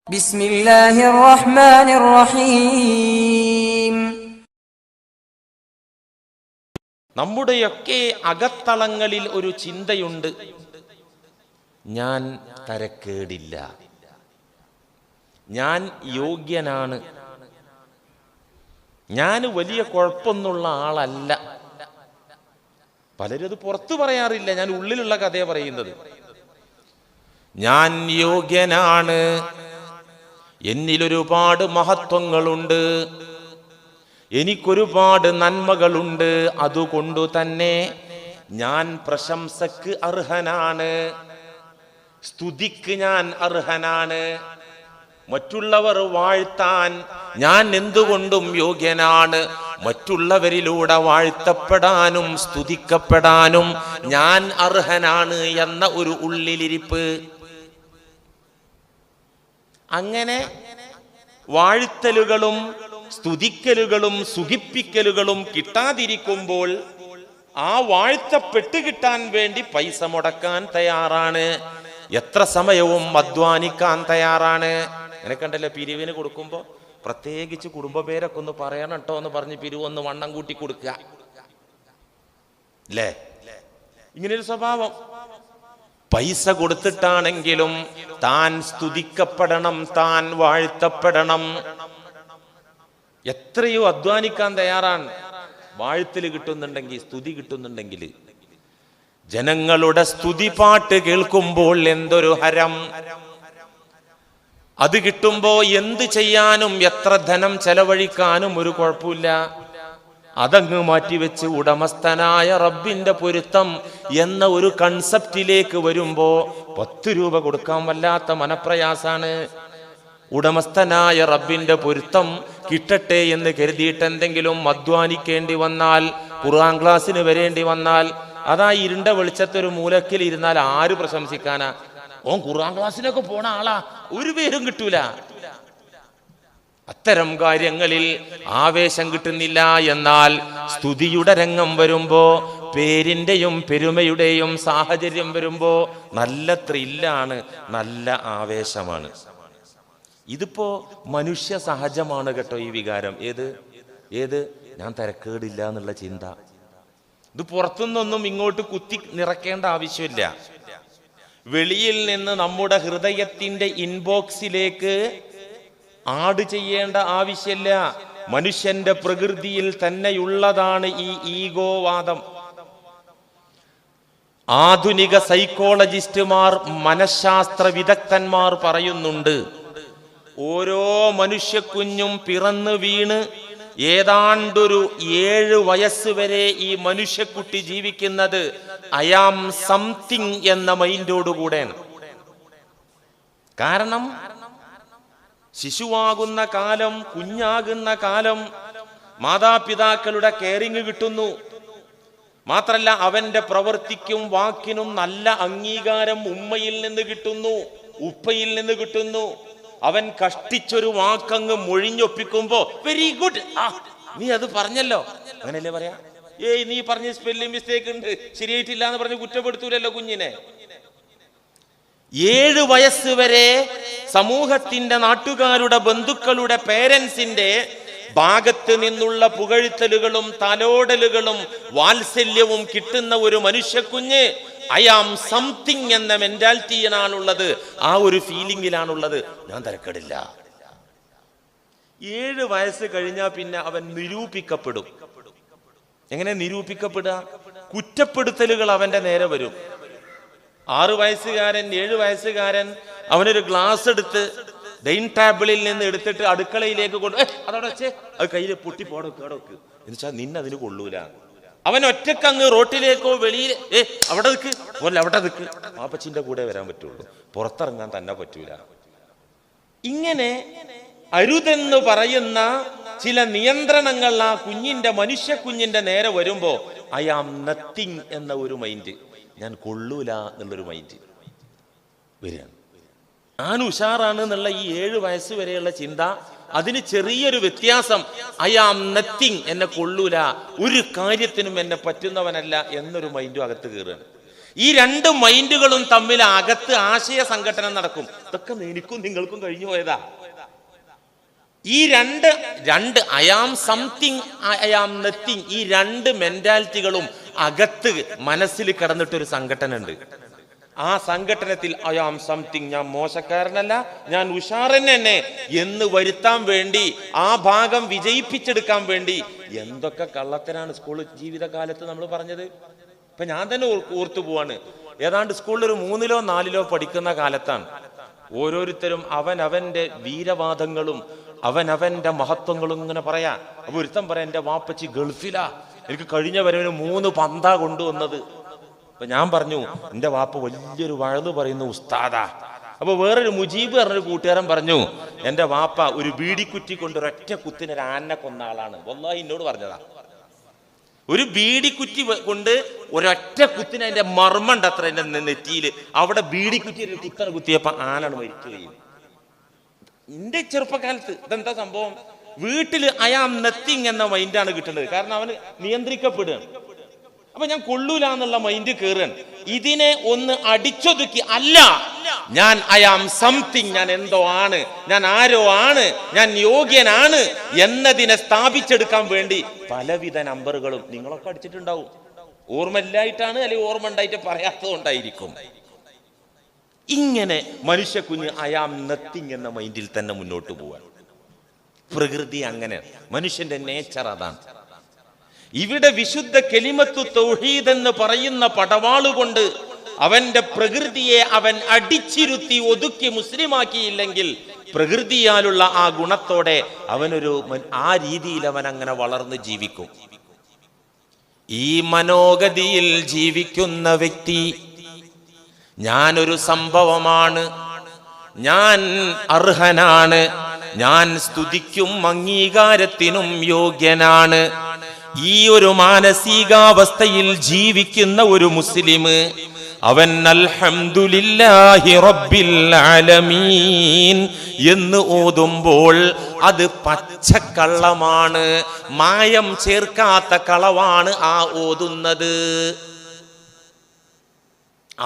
ബിസ്മില്ലാഹിർ റഹ്മാനിർ റഹീം. നമ്മുടെയൊക്കെ അകത്തളങ്ങളിൽ ഒരു ചിന്തയുണ്ട്, ഞാൻ തരക്കേടില്ല, ഞാൻ യോഗ്യനാണ്, ഞാൻ വലിയ കുഴപ്പമൊന്നുള്ള ആളല്ല. പലരും അത് പുറത്തു പറയാറില്ല, ഞാൻ ഉള്ളിലുള്ള കഥയെ പറയുന്നത്. ഞാൻ യോഗ്യനാണ്, എന്നിലൊരുപാട് മഹത്വങ്ങളുണ്ട്, എനിക്കൊരുപാട് നന്മകളുണ്ട്, അതുകൊണ്ടു തന്നെ ഞാൻ പ്രശംസക്ക് അർഹനാണ്, സ്തുതിക്ക് ഞാൻ അർഹനാണ്, മറ്റുള്ളവർ വാഴ്ത്താൻ ഞാൻ എന്തുകൊണ്ടും യോഗ്യനാണ്, മറ്റുള്ളവരിലൂടെ വാഴ്ത്തപ്പെടാനും സ്തുതിക്കപ്പെടാനും ഞാൻ അർഹനാണ് എന്ന ഒരു ഉള്ളിലിരിപ്പ്. അങ്ങനെ വാഴ്ത്തലുകളും സ്തുതിക്കലുകളും സുഖിപ്പിക്കലുകളും കിട്ടാതിരിക്കുമ്പോൾ ആ വാഴ്ത്തപ്പെട്ട് കിട്ടാൻ വേണ്ടി പൈസ മുടക്കാൻ തയ്യാറാണ്, എത്ര സമയവും അധ്വാനിക്കാൻ തയ്യാറാണ്. അങ്ങനെ കണ്ടല്ലോ, പിരിവിന് കൊടുക്കുമ്പോൾ പ്രത്യേകിച്ച് കുടുംബ പേരൊക്കെ ഒന്ന് പറയണം കേട്ടോ എന്ന് പറഞ്ഞ് പിരിവൊന്ന് വണ്ണം കൂട്ടി കൊടുക്കുക അല്ലേ? ഇങ്ങനെയൊരു സ്വഭാവം. പൈസ കൊടുത്തിട്ടാണെങ്കിലും താൻ സ്തുതിക്കപ്പെടണം, താൻ വാഴ്ത്തപ്പെടണം. എത്രയോ അധ്വാനിക്കാൻ തയ്യാറാണ്, വാഴ്ത്തല് കിട്ടുന്നുണ്ടെങ്കിൽ, സ്തുതി കിട്ടുന്നുണ്ടെങ്കിൽ. ജനങ്ങളുടെ സ്തുതി പാട്ട് കേൾക്കുമ്പോൾ എന്തൊരു ഹരം! അത് കിട്ടുമ്പോ എന്ത് ചെയ്യാനും എത്ര ധനം ചെലവഴിക്കാനും ഒരു കുഴപ്പമില്ല. അതങ്ങ് മാറ്റിവെച്ച് ഉടമസ്ഥനായ റബ്ബിന്റെ പൊരുത്തം എന്ന ഒരു കൺസെപ്റ്റിലേക്ക് വരുമ്പോ 10 രൂപ കൊടുക്കാൻ വല്ലാത്ത മനപ്രയാസാണ്. ഉടമസ്ഥനായ റബ്ബിന്റെ പൊരുത്തം കിട്ടട്ടെ എന്ന് കരുതിയിട്ട് എന്തെങ്കിലും അധ്വാനിക്കേണ്ടി വന്നാൽ, ഖുർആൻ ക്ലാസ്സിന് വരേണ്ടി വന്നാൽ, അതാ ഇരുണ്ട വെളിച്ചത്തൊരു മൂലക്കിൽ ഇരുന്നാൽ ആര് പ്രശംസിക്കാനാ? ഓൻ ഖുർആൻ ക്ലാസ്സിനൊക്കെ പോണ ആളാ, ഒരു പേരും കിട്ടൂല. അത്തരം കാര്യങ്ങളിൽ ആവേശം കിട്ടുന്നില്ല. എന്നാൽ സ്തുതിയുടെ രംഗം വരുമ്പോ, പേരിന്റെയും പെരുമയുടെയും സാഹചര്യം വരുമ്പോ നല്ല ത്രില്ലാണ്, നല്ല ആവേശമാണ്. ഇതിപ്പോ മനുഷ്യ സഹജമാണ് കേട്ടോ ഈ വികാരം. ഏത് ഞാൻ തരക്കേടില്ല എന്നുള്ള ചിന്ത. ഇത് പുറത്തുനിന്നൊന്നും ഇങ്ങോട്ട് കുത്തി നിറക്കേണ്ട ആവശ്യമില്ല. വെളിയിൽ നിന്ന് നമ്മുടെ ഹൃദയത്തിന്റെ ഇൻബോക്സിലേക്ക് ആഡ് ചെയ്യേണ്ട ആവശ്യമില്ല. മനുഷ്യന്റെ പ്രകൃതിയിൽ തന്നെയുള്ളതാണ് ഈ ഈഗോവാദം. ആധുനിക സൈക്കോളജിസ്റ്റുമാർ, മനഃശാസ്ത്ര വിദഗ്ധന്മാർ പറയുന്നുണ്ട്, ഓരോ മനുഷ്യക്കുഞ്ഞും പിറന്നു വീണ് ഏതാണ്ടൊരു 7 വയസ്സ് വരെ ഈ മനുഷ്യക്കുട്ടി ജീവിക്കുന്നത് ഐ ആം സംതിങ് എന്ന മൈൻഡോടുകൂടെയാണ്. കാരണം ശിശുവാകുന്ന കാലം, കുഞ്ഞാകുന്ന കാലം മാതാപിതാക്കളുടെ കെയറിങ് കിട്ടുന്നു. മാത്രല്ല അവന്റെ പ്രവൃത്തിക്കും വാക്കിനും നല്ല അംഗീകാരം ഉമ്മയിൽ നിന്ന് കിട്ടുന്നു, ഉപ്പയിൽ നിന്ന് കിട്ടുന്നു. അവൻ കഷ്ടിച്ചൊരു വാക്കങ്ങ് മൊഴിഞ്ഞൊപ്പിക്കുമ്പോ വെരി ഗുഡ്, നീ അത് പറഞ്ഞല്ലോ, അങ്ങനെയല്ലേ പറയാ? നീ പറഞ്ഞ സ്പെല്ലിംഗ് മിസ്റ്റേക്ക് ഉണ്ട്, ശരിയായിട്ടില്ല എന്ന് പറഞ്ഞ് കുറ്റപ്പെടുത്തൂലല്ലോ കുഞ്ഞിനെ. 7 വയസ്സ് വരെ സമൂഹത്തിന്റെ, നാട്ടുകാരുടെ, ബന്ധുക്കളുടെ, പേരൻസിന്റെ ഭാഗത്ത് നിന്നുള്ള പുകഴ്ത്തലുകളും തലോടലുകളും വാത്സല്യവും കിട്ടുന്ന ഒരു മനുഷ്യക്കുഞ്ഞ് ഐ ആം സംതിങ് എന്ന മെന്റാലിറ്റിയിലാണുള്ളത്, ആ ഒരു ഫീലിംഗിലാണുള്ളത്. ഞാൻ തരക്കേടില്ല. 7 വയസ്സ് കഴിഞ്ഞാൽ പിന്നെ അവൻ നിരൂപിക്കപ്പെടും. എങ്ങനെ നിരൂപിക്കപ്പെടുക? കുറ്റപ്പെടുത്തലുകൾ അവന്റെ നേരെ വരും. 6 വയസ്സുകാരൻ, 7 വയസ്സുകാരൻ അവനൊരു ഗ്ലാസ് എടുത്ത് ഡൈനിങ് ടേബിളിൽ നിന്ന് എടുത്തിട്ട് അടുക്കളയിലേക്ക് കൊണ്ട് അതോടെ വെച്ച് അത് കയ്യിൽ പൊട്ടി പോടൊക്കെ എന്നുവെച്ചാൽ നിന്നതിന് കൊള്ളൂല. അവൻ ഒറ്റക്കങ്ങ് റോട്ടിലേക്കോ വെളിയിൽ അവിടെ നിൽക്ക്, അവിടെ നിൽക്ക്, പാപ്പച്ചിന്റെ കൂടെ വരാൻ പറ്റുള്ളൂ, പുറത്തിറങ്ങാൻ തന്നെ പറ്റൂല. ഇങ്ങനെ അരുതെന്ന് പറയുന്ന ചില നിയന്ത്രണങ്ങൾ ആ കുഞ്ഞിന്റെ, മനുഷ്യ കുഞ്ഞിന്റെ നേരെ വരുമ്പോ ഐ ആം നത്തിങ് എന്ന ഒരു മൈൻഡ്, ഞാൻ കൊള്ളൂല എന്നുള്ളൊരു മൈൻഡ് വരികയാണ്. ഞാൻ ഉഷാറാണ് എന്നുള്ള ഈ 7 വയസ്സ് വരെയുള്ള ചിന്ത, അതിന് ചെറിയൊരു വ്യത്യാസം, ഐ ആം നത്തിങ്, എന്നെ കൊള്ളൂല, ഒരു കാര്യത്തിനും എന്നെ പറ്റുന്നവനല്ല എന്നൊരു മൈൻഡും അകത്ത് കയറുകയാണ്. ഈ രണ്ട് മൈൻഡുകളും തമ്മിൽ അകത്ത് ആശയ സംഘടന നടക്കും. ഇതൊക്കെ എനിക്കും നിങ്ങൾക്കും കഴിഞ്ഞു പോയതാ. ഈ രണ്ട് I am something, I am nothing, ഈ രണ്ട് മെന്റാലിറ്റികളും അകത്ത് മനസ്സിൽ കിടന്നിട്ടൊരു സംഘടന ഉണ്ട്. ആ സംഘടനത്തിൽ ഐ ആം സംതിങ്, ഞാൻ മോശക്കാരനല്ല, ഞാൻ ഉഷാറൻ തന്നെ എന്ന് വരുത്താൻ വേണ്ടി, ആ ഭാഗം വിജയിപ്പിച്ചെടുക്കാൻ വേണ്ടി എന്തൊക്കെ കള്ളത്തരാണ് സ്കൂൾ ജീവിതകാലത്ത് നമ്മൾ പറഞ്ഞത്. ഇപ്പൊ ഞാൻ തന്നെ ഓർത്തു പോവാണ്. ഏതാണ്ട് സ്കൂളിൽ ഒരു 3-ോ 4-ലോ പഠിക്കുന്ന കാലത്താണ് ഓരോരുത്തരും അവനവന്റെ വീരവാദങ്ങളും അവനവന്റെ മഹത്വങ്ങളും ഇങ്ങനെ പറയാ. അപ്പൊ ഒരുത്തം പറയാം, എന്റെ വാപ്പച്ചി ഗൾഫിലാ, എനിക്ക് കഴിഞ്ഞ വരവിന് 3 പന്താ കൊണ്ടുവന്നത്. അപ്പൊ ഞാൻ പറഞ്ഞു, എന്റെ വാപ്പ വലിയൊരു വഴുത് പറയുന്ന ഉസ്താദാ. അപ്പൊ വേറൊരു മുജീബ് പറഞ്ഞൊരു കൂട്ടുകാരൻ പറഞ്ഞു, എന്റെ വാപ്പ ഒരു ബീഡിക്കുറ്റി കൊണ്ട് ഒരൊറ്റ കുത്തിന് ഒരു ആനെ കൊന്ന ആളാണ്. വല്ലാഹി എന്നോട് പറഞ്ഞതാ. ഒരു ബീഡിക്കുറ്റി കൊണ്ട് ഒരൊറ്റ കുത്തിന് അതിന്റെ മർമ്മണ്ട് അത്ര എന്റെ നെറ്റിയില്. അവിടെ ബീഡിക്കുറ്റി ഒരു കുത്തന കുത്തിയപ്പോ ആനാണ് മരിക്കുകയും. എന്റെ ചെറുപ്പകാലത്ത് ഇതെന്താ സംഭവം? വീട്ടില് ഐ ആം നത്തിങ് എന്ന മൈൻഡാണ് കിട്ടുന്നത്. കാരണം അവന് നിയന്ത്രിക്കപ്പെടുകയാണ്. അപ്പൊ ഞാൻ കൊള്ളൂല എന്നുള്ള മൈൻഡ് കയറുകയാണ്. ഇതിനെ ഒന്ന് അടിച്ചൊതുക്കി, അല്ല ഞാൻ ഐ ആം സംതിങ്, ഞാൻ എന്തോ ആണ്, ഞാൻ ആരോ ആണ്, ഞാൻ യോഗ്യനാണ് എന്നതിനെ സ്ഥാപിച്ചെടുക്കാൻ വേണ്ടി പലവിധ നമ്പറുകളും നിങ്ങളൊക്കെ അടിച്ചിട്ടുണ്ടാവും. ഓർമ്മയില്ലായിട്ടാണ്, അല്ലെങ്കിൽ ഓർമ്മ ഉണ്ടായിട്ട് പറയാത്തതുകൊണ്ടായിരിക്കും. ഇങ്ങനെ മനുഷ്യ കുഞ്ഞ് ഐ ആം നത്തിങ് എന്ന മൈൻഡിൽ തന്നെ മുന്നോട്ട് പോവാൻ. പ്രകൃതി അങ്ങനെ, മനുഷ്യന്റെ നേച്ചർ അതാണ്. ഇവിടെ വിശുദ്ധ കലിമത്തു തൗഹീദ് എന്ന് പറയുന്ന പടവാളുകൊണ്ട് അവന്റെ പ്രകൃതിയെ അവൻ അടിച്ചിരുത്തി ഒതുക്കി മുസ്ലിമാക്കിയില്ലെങ്കിൽ പ്രകൃതിയാലുള്ള ആ ഗുണത്തോടെ അവനൊരു ആ രീതിയിൽ അവൻ അങ്ങനെ വളർന്ന് ജീവിക്കും. ഈ മനോഗതിയിൽ ജീവിക്കുന്ന വ്യക്തി ഞാനൊരു സംഭവമാണ്, ഞാൻ അർഹനാണ്, ഞാൻ സ്തുതിക്കും അംഗീകാരത്തിനും യോഗ്യനാണ്, ഈ ഒരു മാനസികാവസ്ഥയിൽ ജീവിക്കുന്ന ഒരു മുസ്ലിം അവൻ അൽഹംദുലില്ലാഹി റബ്ബിൽ ആലമീൻ എന്ന് ഓതുമ്പോൾ അത് പച്ചക്കള്ളമാണ്, മായം ചേർക്കാത്ത കളവാണ് ആ ഓതുന്നത്.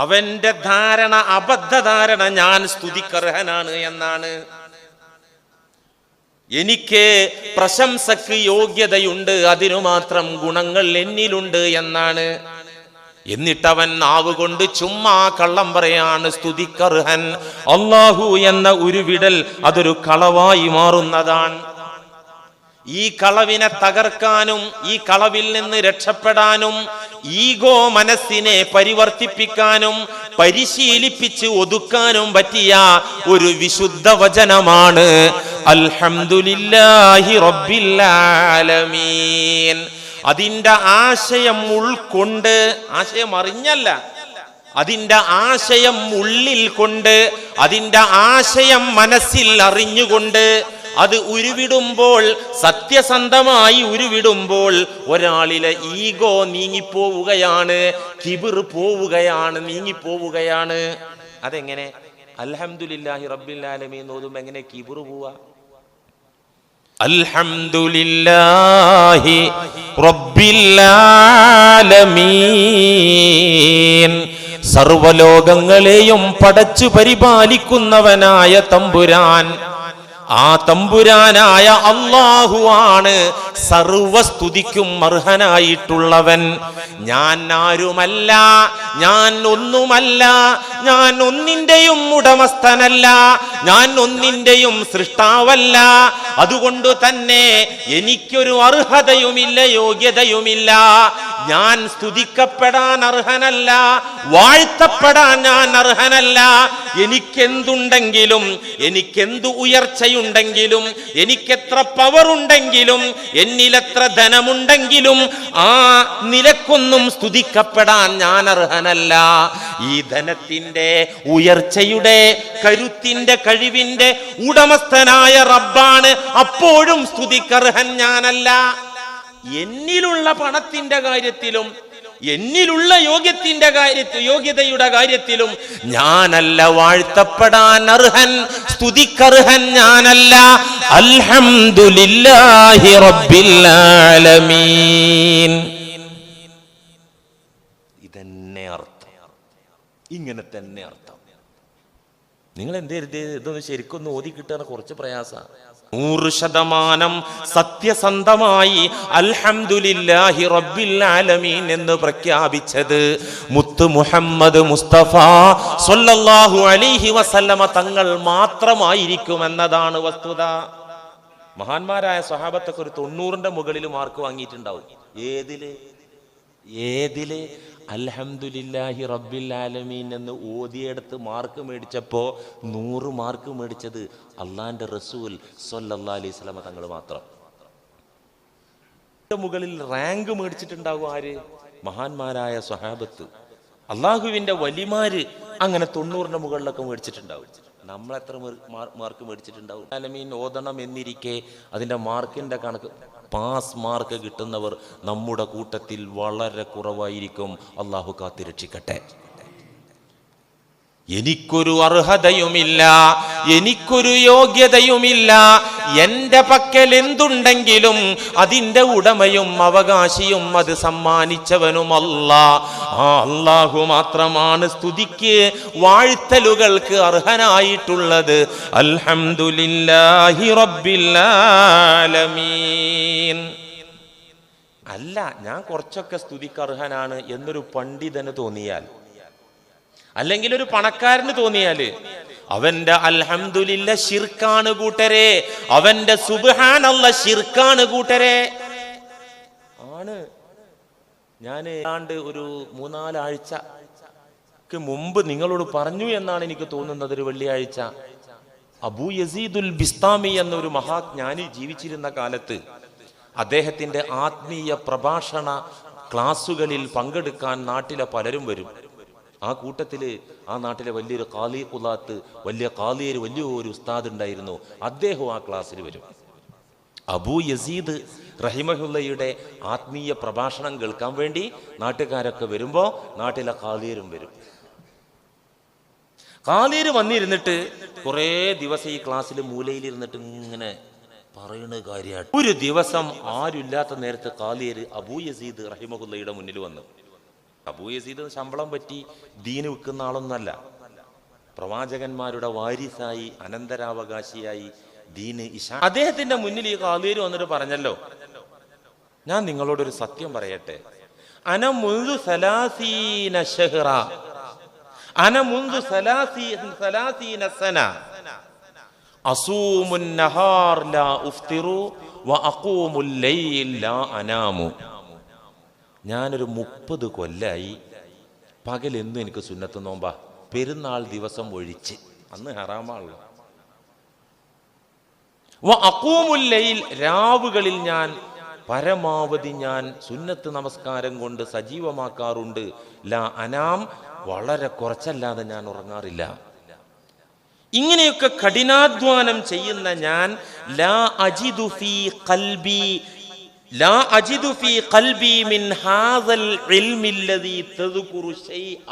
അവന്റെ ധാരണ അബദ്ധധാരണ, ഞാൻ സ്തുതിക്കർഹനാണ് എന്നാണ്, എനിക്ക് പ്രശംസക്ക് യോഗ്യതയുണ്ട്, അതിനു മാത്രം ഗുണങ്ങൾ എന്നിലുണ്ട് എന്നാണ്. എന്നിട്ടവൻ നാവ് കൊണ്ട് ചുമ്മാ കള്ളം പറയാണ്, സ്തുതിക്കർഹൻ അല്ലാഹു എന്ന ഉരുവിടൽ അതൊരു കളവായി മാറുന്നതാണ്. ഈ കളവിനെ തകർക്കാനും ഈ കളവിൽ നിന്ന് രക്ഷപ്പെടാനും ഈഗോ മനസ്സിനെ പരിവർത്തിപ്പിക്കാനും പരിശീലിപ്പിച്ച് ഒതുക്കാനും പറ്റിയ ഒരു വിശുദ്ധ വചനമാണ് അൽഹംദുലില്ലാഹി റബ്ബിൽ ആലമീൻ. അതിന്റെ ആശയം ഉൾക്കൊണ്ട്, ആശയം അറിഞ്ഞല്ല, അതിന്റെ ആശയം ഉള്ളിൽ കൊണ്ട്, അതിന്റെ ആശയം മനസ്സിൽ അറിഞ്ഞുകൊണ്ട് അത് ഉരുവിടുമ്പോൾ, സത്യസന്ധമായി ഉരുവിടുമ്പോൾ ഒരാളിലെ ഈഗോ നീങ്ങിപ്പോവുകയാണ്, കിബിർ പോവുകയാണ്, നീങ്ങിപ്പോവുകയാണ്. അതെങ്ങനെ? അൽഹംദുലില്ലാഹി റബ്ബിൽ ആലമീൻ ഓതുമ്പോൾ എങ്ങനെ കിബിർ പോവാ? അൽഹംദുലില്ലാഹി റബ്ബിൽ ആലമീൻ, സർവലോകങ്ങളെയും പടച്ചു പരിപാലിക്കുന്നവനായ തമ്പുരാൻ, ആ തമ്പുരാനായ അല്ലാഹു ആണ് സർവസ്തുതിക്കും അർഹനായിട്ടുള്ളവൻ. ഞാൻ ആരുമല്ല, ഞാൻ ഒന്നുമല്ല, ഞാൻ ഒന്നിന്റെയും ഉടമസ്ഥനല്ല, ഞാൻ ഒന്നിന്റെയും സൃഷ്ടാവല്ല. അതുകൊണ്ട് തന്നെ എനിക്കൊരു അർഹതയുമില്ല, യോഗ്യതയുമില്ല. ഞാൻ സ്തുതിക്കപ്പെടാൻ അർഹനല്ല, വാഴ്ത്തപ്പെടാൻ ഞാൻ അർഹനല്ല. എനിക്കെന്തുണ്ടെങ്കിലും, എനിക്കെന്തു ഉയർച്ചയുണ്ടെങ്കിലും, എനിക്കെത്ര പവറുണ്ടെങ്കിലും, എന്നിലെത്ര ധനമുണ്ടെങ്കിലും ആ നിലക്കൊന്നും സ്തുതിക്കപ്പെടാൻ ഞാൻ അർഹനല്ല. ഈ ധനത്തിന്റെ, ഉയർച്ചയുടെ, കരുത്തിന്റെ, കഴിവിന്റെ ഉടമസ്ഥനായ റബ്ബാണ്. അപ്പോഴും സ്തുതിക്കർഹൻ ഞാനല്ല. എന്നിലുള്ള പണത്തിന്റെ കാര്യത്തിലും എന്നിലുള്ള യോഗ്യതയുടെ കാര്യത്തിലും ഞാനല്ല വാഴ്ത്തപ്പെടാൻ അർഹൻ, സ്തുതിക്കർഹൻ ഞാനല്ല. അൽഹംദുലില്ലാഹി റബ്ബിൽ ആലമീൻ. ഇതന്നെ അർത്ഥം. ഇങ്ങനെ തന്നെ അർത്ഥം. നിങ്ങൾ എന്തേ ഇതൊന്ന് ശരിക്കൊന്ന് ഓതി കിട്ടാൻ കുറച്ച് പ്രയാസമാണ്. 100% സത്യസന്ധമായി അൽഹംദുലില്ലാഹി റബ്ബിൽ ആലമീൻ എന്ന് പ്രഖ്യാപിച്ചത് മുത്ത് മുഹമ്മദ് മുസ്തഫ സ്വല്ലല്ലാഹു അലൈഹി വസല്ലമ തങ്ങൾ മാത്രമായിരിക്കുമെന്നതാണ് വസ്തുത. മഹാന്മാരായ സ്വഹാബത്തൊക്കെ ഒരു 90ന്റെ മുകളിൽ മാർക്ക് വാങ്ങിയിട്ടുണ്ടാവും. ഏതില് അൽഹംദുലില്ലാഹി റബ്ബിൽ ആലമീൻ എന്ന് ഓതിയെടുത്ത് മാർക്ക് മേടിച്ചപ്പോ 100 മാർക്ക് മേടിച്ചത് അള്ളാന്റെ റസൂൽ സ്വല്ലല്ലാഹു അലൈഹി വസല്ലമ തങ്ങൾ മാത്രം. മുകളിൽ റാങ്ക് മേടിച്ചിട്ടുണ്ടാകും ആര്? മഹാന്മാരായ സ്വഹാബത്ത്, അള്ളാഹുവിന്റെ വലിമാര് അങ്ങനെ 90ന്റെ മുകളിലൊക്കെ മേടിച്ചിട്ടുണ്ടാവും. നമ്മൾ എത്ര മാർക്ക് മേടിച്ചിട്ടുണ്ടാവും? ആലമീൻ ഓതണം എന്നിരിക്കെ അതിന്റെ മാർക്കിന്റെ കണക്ക്, പാസ് മാർക്ക് കിട്ടുന്നവർ നമ്മുടെ കൂട്ടത്തിൽ വളരെ കുറവായിരിക്കും. അള്ളാഹു കാത്തിരക്ഷിക്കട്ടെ. എനിക്കൊരു അർഹതയുമില്ല, എനിക്കൊരു യോഗ്യതയുമില്ല. എന്റെ പക്കൽ എന്തുണ്ടെങ്കിലും അതിന്റെ ഉടമയും അവകാശിയും അത് സമ്മാനിച്ചവനും അല്ലാഹു മാത്രമാണ് സ്തുതിക്ക് വാഴ്ത്തലുകൾക്ക് അർഹനായിട്ടുള്ളത്. അൽഹംദുലില്ലാഹി റബ്ബിൽ ആലമീൻ. അല്ല, ഞാൻ കുറച്ചൊക്കെ സ്തുതിക്ക് അർഹനാണ് എന്നൊരു പണ്ഡിതന് തോന്നിയാൽ, അല്ലെങ്കിൽ ഒരു പണക്കാരന് തോന്നിയാല്, അവന്റെ അൽഹംദുലില്ല ശിർക്കാണ് കൂട്ടരെ, അവന്റെ സുബ്ഹാനല്ലാ ശിർക്കാണ് കൂട്ടരെ. ആണ്. ഞാൻ ഒരു 3-4 ആഴ്ചക്ക് മുമ്പ് നിങ്ങളോട് പറഞ്ഞു എന്നാണ് എനിക്ക് തോന്നുന്നത്. ഒരു വെള്ളിയാഴ്ച അബൂ യസീദുൽ ബിസ്താമി എന്നൊരു മഹാജ്ഞാനി ജീവിച്ചിരുന്ന കാലത്ത് അദ്ദേഹത്തിന്റെ ആത്മീയ പ്രഭാഷണ ക്ലാസുകളിൽ പങ്കെടുക്കാൻ നാട്ടിലെ പലരും വരും. ആ കൂട്ടത്തില് ആ നാട്ടിലെ വലിയൊരു ഖാലി ഖുലാത്ത്, വലിയ ഖാലിയർ, വലിയൊരു ഉസ്താദ് ഉണ്ടായിരുന്നു. അദ്ദേഹം ആ ക്ലാസ്സിൽ വരും. അബൂ യസീദ് റഹിമഹുല്ലയുടെ ആത്മീയ പ്രഭാഷണം കേൾക്കാൻ വേണ്ടി നാട്ടുകാരൊക്കെ വരുമ്പോൾ നാട്ടിലെ ഖാലിയരും വരും. ഖാലിയർ വന്നിരുന്നിട്ട് കുറേ ദിവസം ഈ ക്ലാസ്സിൽ മൂലയിലിരുന്നിട്ട് ഇങ്ങനെ പറയുന്ന കാര്യമാണ്. ഒരു ദിവസം ആരുമില്ലാത്ത നേരത്ത് ഖാലിയർ അബൂ യസീദ് റഹിമഹുല്ലയുടെ മുന്നിൽ വന്നു. അബൂ യസീദ് ശമ്പളം പറ്റി ദീന് വിൽക്കുന്ന ആളൊന്നല്ല. പ്രവാചകന്മാരുടെ വാരിസായി, അനന്തരാവകാശിയായി ദീന് അദ്ദേഹത്തിന്റെ മുന്നിൽ ഈ ഖാലിയർ വന്നിട്ട് പറഞ്ഞല്ലോ, ഞാൻ നിങ്ങളോടൊരു സത്യം പറയട്ടെ. അന മുൻദു സലാസീന ശഹ്റ, അന മുൻദു സലാസീന സന അസൂമുൻ നഹാർ ലാ ഉഫ്തിറു വ അഖൂമുൽ ലൈൽ ലാ അനാമു. ഞാനൊരു 30 കൊല്ലായി പകലെന്നും എനിക്ക് സുന്നത്ത് നോമ്പാ, പെരുന്നാൾ ദിവസം ഒഴിച്ച്. അന്ന് ഹറാമാണല്ലോ. വ അഖൂമുൽ ലൈൽ, രാവുകളിൽ ഞാൻ പരമാവധി ഞാൻ സുന്നത്ത് നമസ്കാരം കൊണ്ട് സജീവമാക്കാറുണ്ട്. ലാ അനാം, വളരെ കുറച്ചല്ലാതെ ഞാൻ ഉറങ്ങാറില്ല. ഇങ്ങനെയൊക്കെ കഠിനാധ്വാനം ചെയ്യുന്ന ഞാൻ ലാ അജിദു ഫീ ഖൽബി മിൻ ഹാദൽ ഇൽമി അല്ലദീ തദ്കുറു ശൈഅ.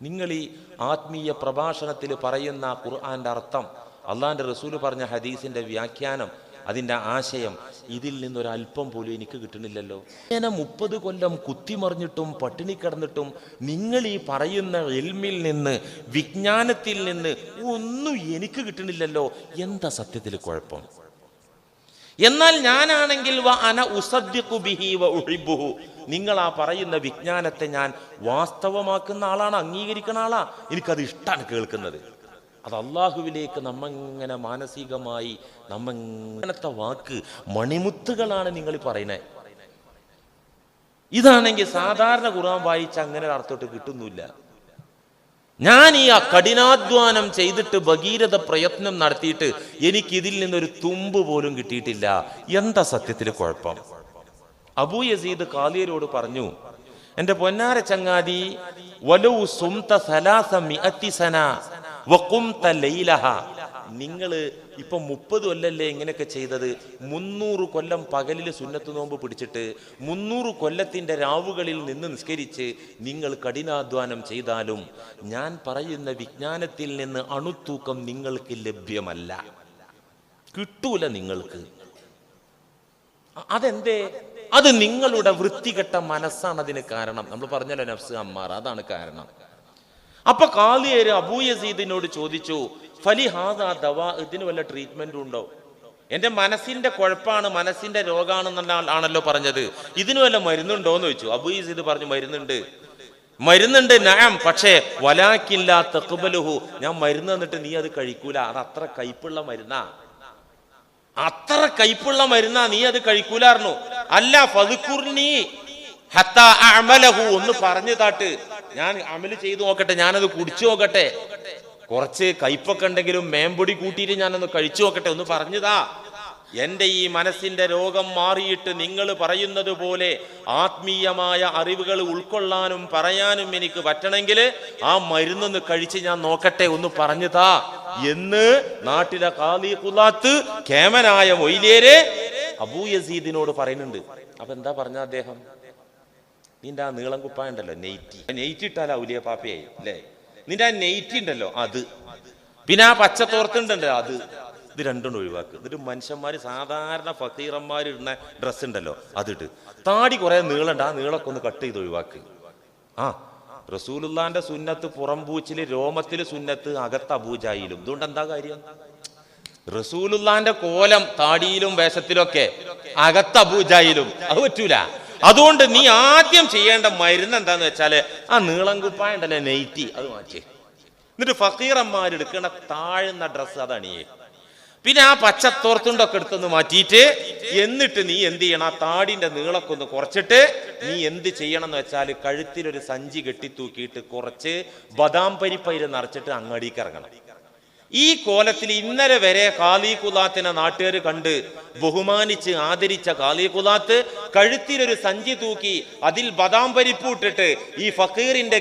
നിങ്ങൾ ഈ ആത്മീയ പ്രഭാഷണത്തിൽ പറയുന്ന ഖുർആന്റെ അർത്ഥം, അള്ളാന്റെ റസൂൽ പറഞ്ഞ ഹദീസിന്റെ വ്യാഖ്യാനം, അതിന്റെ ആശയം, ഇതിൽ നിന്നൊരല്പം പോലും എനിക്ക് കിട്ടുന്നില്ലല്ലോ. ഇങ്ങനെ 30 കൊല്ലം കുത്തിമറിഞ്ഞിട്ടും പട്ടിണി കിടന്നിട്ടും നിങ്ങൾ ഈ പറയുന്ന ഇൽമിൽ നിന്ന്, വിജ്ഞാനത്തിൽ നിന്ന് ഒന്നും എനിക്ക് കിട്ടുന്നില്ലല്ലോ. എന്താ സത്യത്തിൽ കുഴപ്പം? എന്നാൽ ഞാനാണെങ്കിൽ നിങ്ങൾ ആ പറയുന്ന വിജ്ഞാനത്തെ ഞാൻ വാസ്തവമാക്കുന്ന ആളാണ്, അംഗീകരിക്കുന്ന ആളാ. എനിക്കത് ഇഷ്ടമാണ് കേൾക്കുന്നത്. അത് അള്ളാഹുവിലേക്ക് നമ്മങ്ങനെ മാനസികമായി നമ്മങ്ങനത്തെ വാക്ക് മണിമുത്തുകളാണ് നിങ്ങൾ പറയുന്നത്. ഇതാണെങ്കിൽ സാധാരണ ഖുർആൻ വായിച്ച അങ്ങനെ ഒരു അർത്ഥത്തോട്ട് കിട്ടുന്നില്ല. ഞാൻ ഈ കഠിനാധ്വാനം ചെയ്തിട്ട് ഭഗീരഥ പ്രയത്നം നടത്തിയിട്ട് എനിക്കിതിൽ നിന്നൊരു തുമ്പ് പോലും കിട്ടിയിട്ടില്ല. എന്താ സത്യത്തിൽ കുഴപ്പം? അബൂ യസീദ് ഖാലിയരോട് പറഞ്ഞു, എന്റെ പൊന്നാര ചങ്ങാതി, വലൗ സുംത സലാസ മിഅത്തി സന വഖുംത ലൈലഹ, നിങ്ങൾ ഇപ്പൊ 30 കൊല്ലല്ലേ ഇങ്ങനെയൊക്കെ ചെയ്തത്. 300 കൊല്ലം പകലിൽ സുന്നത്ത് നോമ്പ് പിടിച്ചിട്ട് 300 കൊല്ലത്തിന്റെ രാവുകളിൽ നിന്ന് നിസ്കരിച്ച് നിങ്ങൾ കഠിനാധ്വാനം ചെയ്താലും ഞാൻ പറയുന്ന വിജ്ഞാനത്തിൽ നിന്ന് അണുത്തൂക്കം നിങ്ങൾക്ക് ലഭ്യമല്ല, കിട്ടൂല നിങ്ങൾക്ക്. അതെന്തേ? അത് നിങ്ങളുടെ വൃത്തികെട്ട മനസ്സാണ് അതിന് കാരണം. നമ്മൾ പറഞ്ഞല്ലോ നഫ്സ് അമ്മാറ, അതാണ് കാരണം. അപ്പൊ ഖാദിയേര് അബൂ യസീദിനോട് ചോദിച്ചു, ഫലി ഹാദാ ദവാ, ഇതിന് വല്ല ട്രീറ്റ്മെന്റും ഉണ്ടോ? എന്റെ മനസ്സിന്റെ കുഴപ്പമാണ്, മനസ്സിന്റെ രോഗാണെന്ന ആണല്ലോ പറഞ്ഞത്, ഇതിന് വല്ല മരുന്നുണ്ടോ എന്ന് ചോദിച്ചു. അബൂ യസീദ് പറഞ്ഞു, മരുന്നുണ്ട് നഅം, പക്ഷേ വലാകില്ലാ തഖ്ബലുഹു, ഞാൻ മരുന്ന് തന്നിട്ട് നീ അത് കഴിക്കൂല, അത് അത്ര കയ്പുള്ള മരുന്നാ, നീ അത് കഴിക്കൂലായിരുന്നു. അല്ല ഫദ്കുർനി ഹത്താ അഅമലഹു, ഒന്ന് പറഞ്ഞു താട്ട്, ഞാൻ അമല് ചെയ്തു നോക്കട്ടെ, ഞാനത് കുടിച്ചു നോക്കട്ടെ, കുറച്ച് കയ്പൊക്കെ ഉണ്ടെങ്കിലും മേമ്പൊടി കൂട്ടിയിട്ട് ഞാനൊന്ന് കഴിച്ചു നോക്കട്ടെ, ഒന്ന് പറഞ്ഞതാ. എന്റെ ഈ മനസ്സിന്റെ രോഗം മാറിയിട്ട് നിങ്ങൾ പറയുന്നത് പോലെ ആത്മീയമായ അറിവുകൾ ഉൾക്കൊള്ളാനും പറയാനും എനിക്ക് പറ്റണമെങ്കിൽ ആ മരുന്നൊന്ന് കഴിച്ച് ഞാൻ നോക്കട്ടെ, ഒന്ന് പറഞ്ഞതാ എന്ന് നാട്ടിലെ ഖാദി ഖുലാത്ത് കേമനായ മൊയ്ലിയേര് അബൂ യസീദിനോട് പറയുന്നുണ്ട്. അപ്പൊ എന്താ പറഞ്ഞ അദ്ദേഹം? നിന്റെ ആ നീളം കുപ്പായുണ്ടല്ലോ, നെയ്റ്റ് ഇട്ടാലോ ഔലിയ പാപ്പയായി അല്ലേ, നിന്റെ ആ നെയ്റ്റ് ഉണ്ടല്ലോ അത്, പിന്നെ ആ പച്ച തോർത്തുണ്ടല്ലോ അത്, ഇത് രണ്ടും ഒഴിവാക്ക്. എന്നിട്ട് മനുഷ്യന്മാര് സാധാരണ ഫക്കീറന്മാർ ഇടുന്ന ഡ്രസ്സ് ഉണ്ടല്ലോ അതിട്ട്, താടി കുറെ നീളണ്ട്, ആ നീളൊക്കെ ഒന്ന് കട്ട് ചെയ്ത് ഒഴിവാക്ക്. ആ റസൂലുള്ളാന്റെ സുന്നത്ത് പുറംപൂച്ചില് രോമത്തില് സുന്നത്ത്, അകത്ത് അബൂജായിലും. ഇതുകൊണ്ട് എന്താ കാര്യം? റസൂലുള്ളാന്റെ കോലം താടിയിലും വേഷത്തിലൊക്കെ, അകത്ത് അബൂജായിലും, അത് പറ്റൂല. അതുകൊണ്ട് നീ ആദ്യം ചെയ്യേണ്ട മരുന്ന് എന്താന്ന് വെച്ചാല് ആ നീളം കുപ്പായ ഉണ്ടല്ലോ നെയ്റ്റി, അത് മാറ്റി. എന്നിട്ട് ഫക്കീറന്മാരെടുക്കണ താഴ്ന്ന ഡ്രസ്സ് അതണിയേ, പിന്നെ ആ പച്ചത്തോർത്തുണ്ടൊക്കെ എടുത്തൊന്ന് മാറ്റിയിട്ട്, എന്നിട്ട് നീ എന്ത് ചെയ്യണം, ആ താടിന്റെ നീളൊക്കെ ഒന്ന് കുറച്ചിട്ട് നീ എന്ത് ചെയ്യണം എന്ന് വെച്ചാൽ കഴുത്തിലൊരു സഞ്ചി കെട്ടിത്തൂക്കിയിട്ട് കുറച്ച് ബദാം പരിപ്പയില് നിറച്ചിട്ട് അങ്ങാടിക്ക് ഇറങ്ങണം. ഈ കോലത്തിൽ ഇന്നലെ വരെ ഖാദി ഖുലാത്തിനെ നാട്ടുകാർ കണ്ട് ബഹുമാനിച്ച് ആദരിച്ച ഖാദി ഖുലാത്ത് കഴുത്തിലൊരു സഞ്ചി തൂക്കി അതിൽ ബദാം പരിപ്പ് ഇട്ടിട്ട് ഈ ഫക്കീറിന്റെ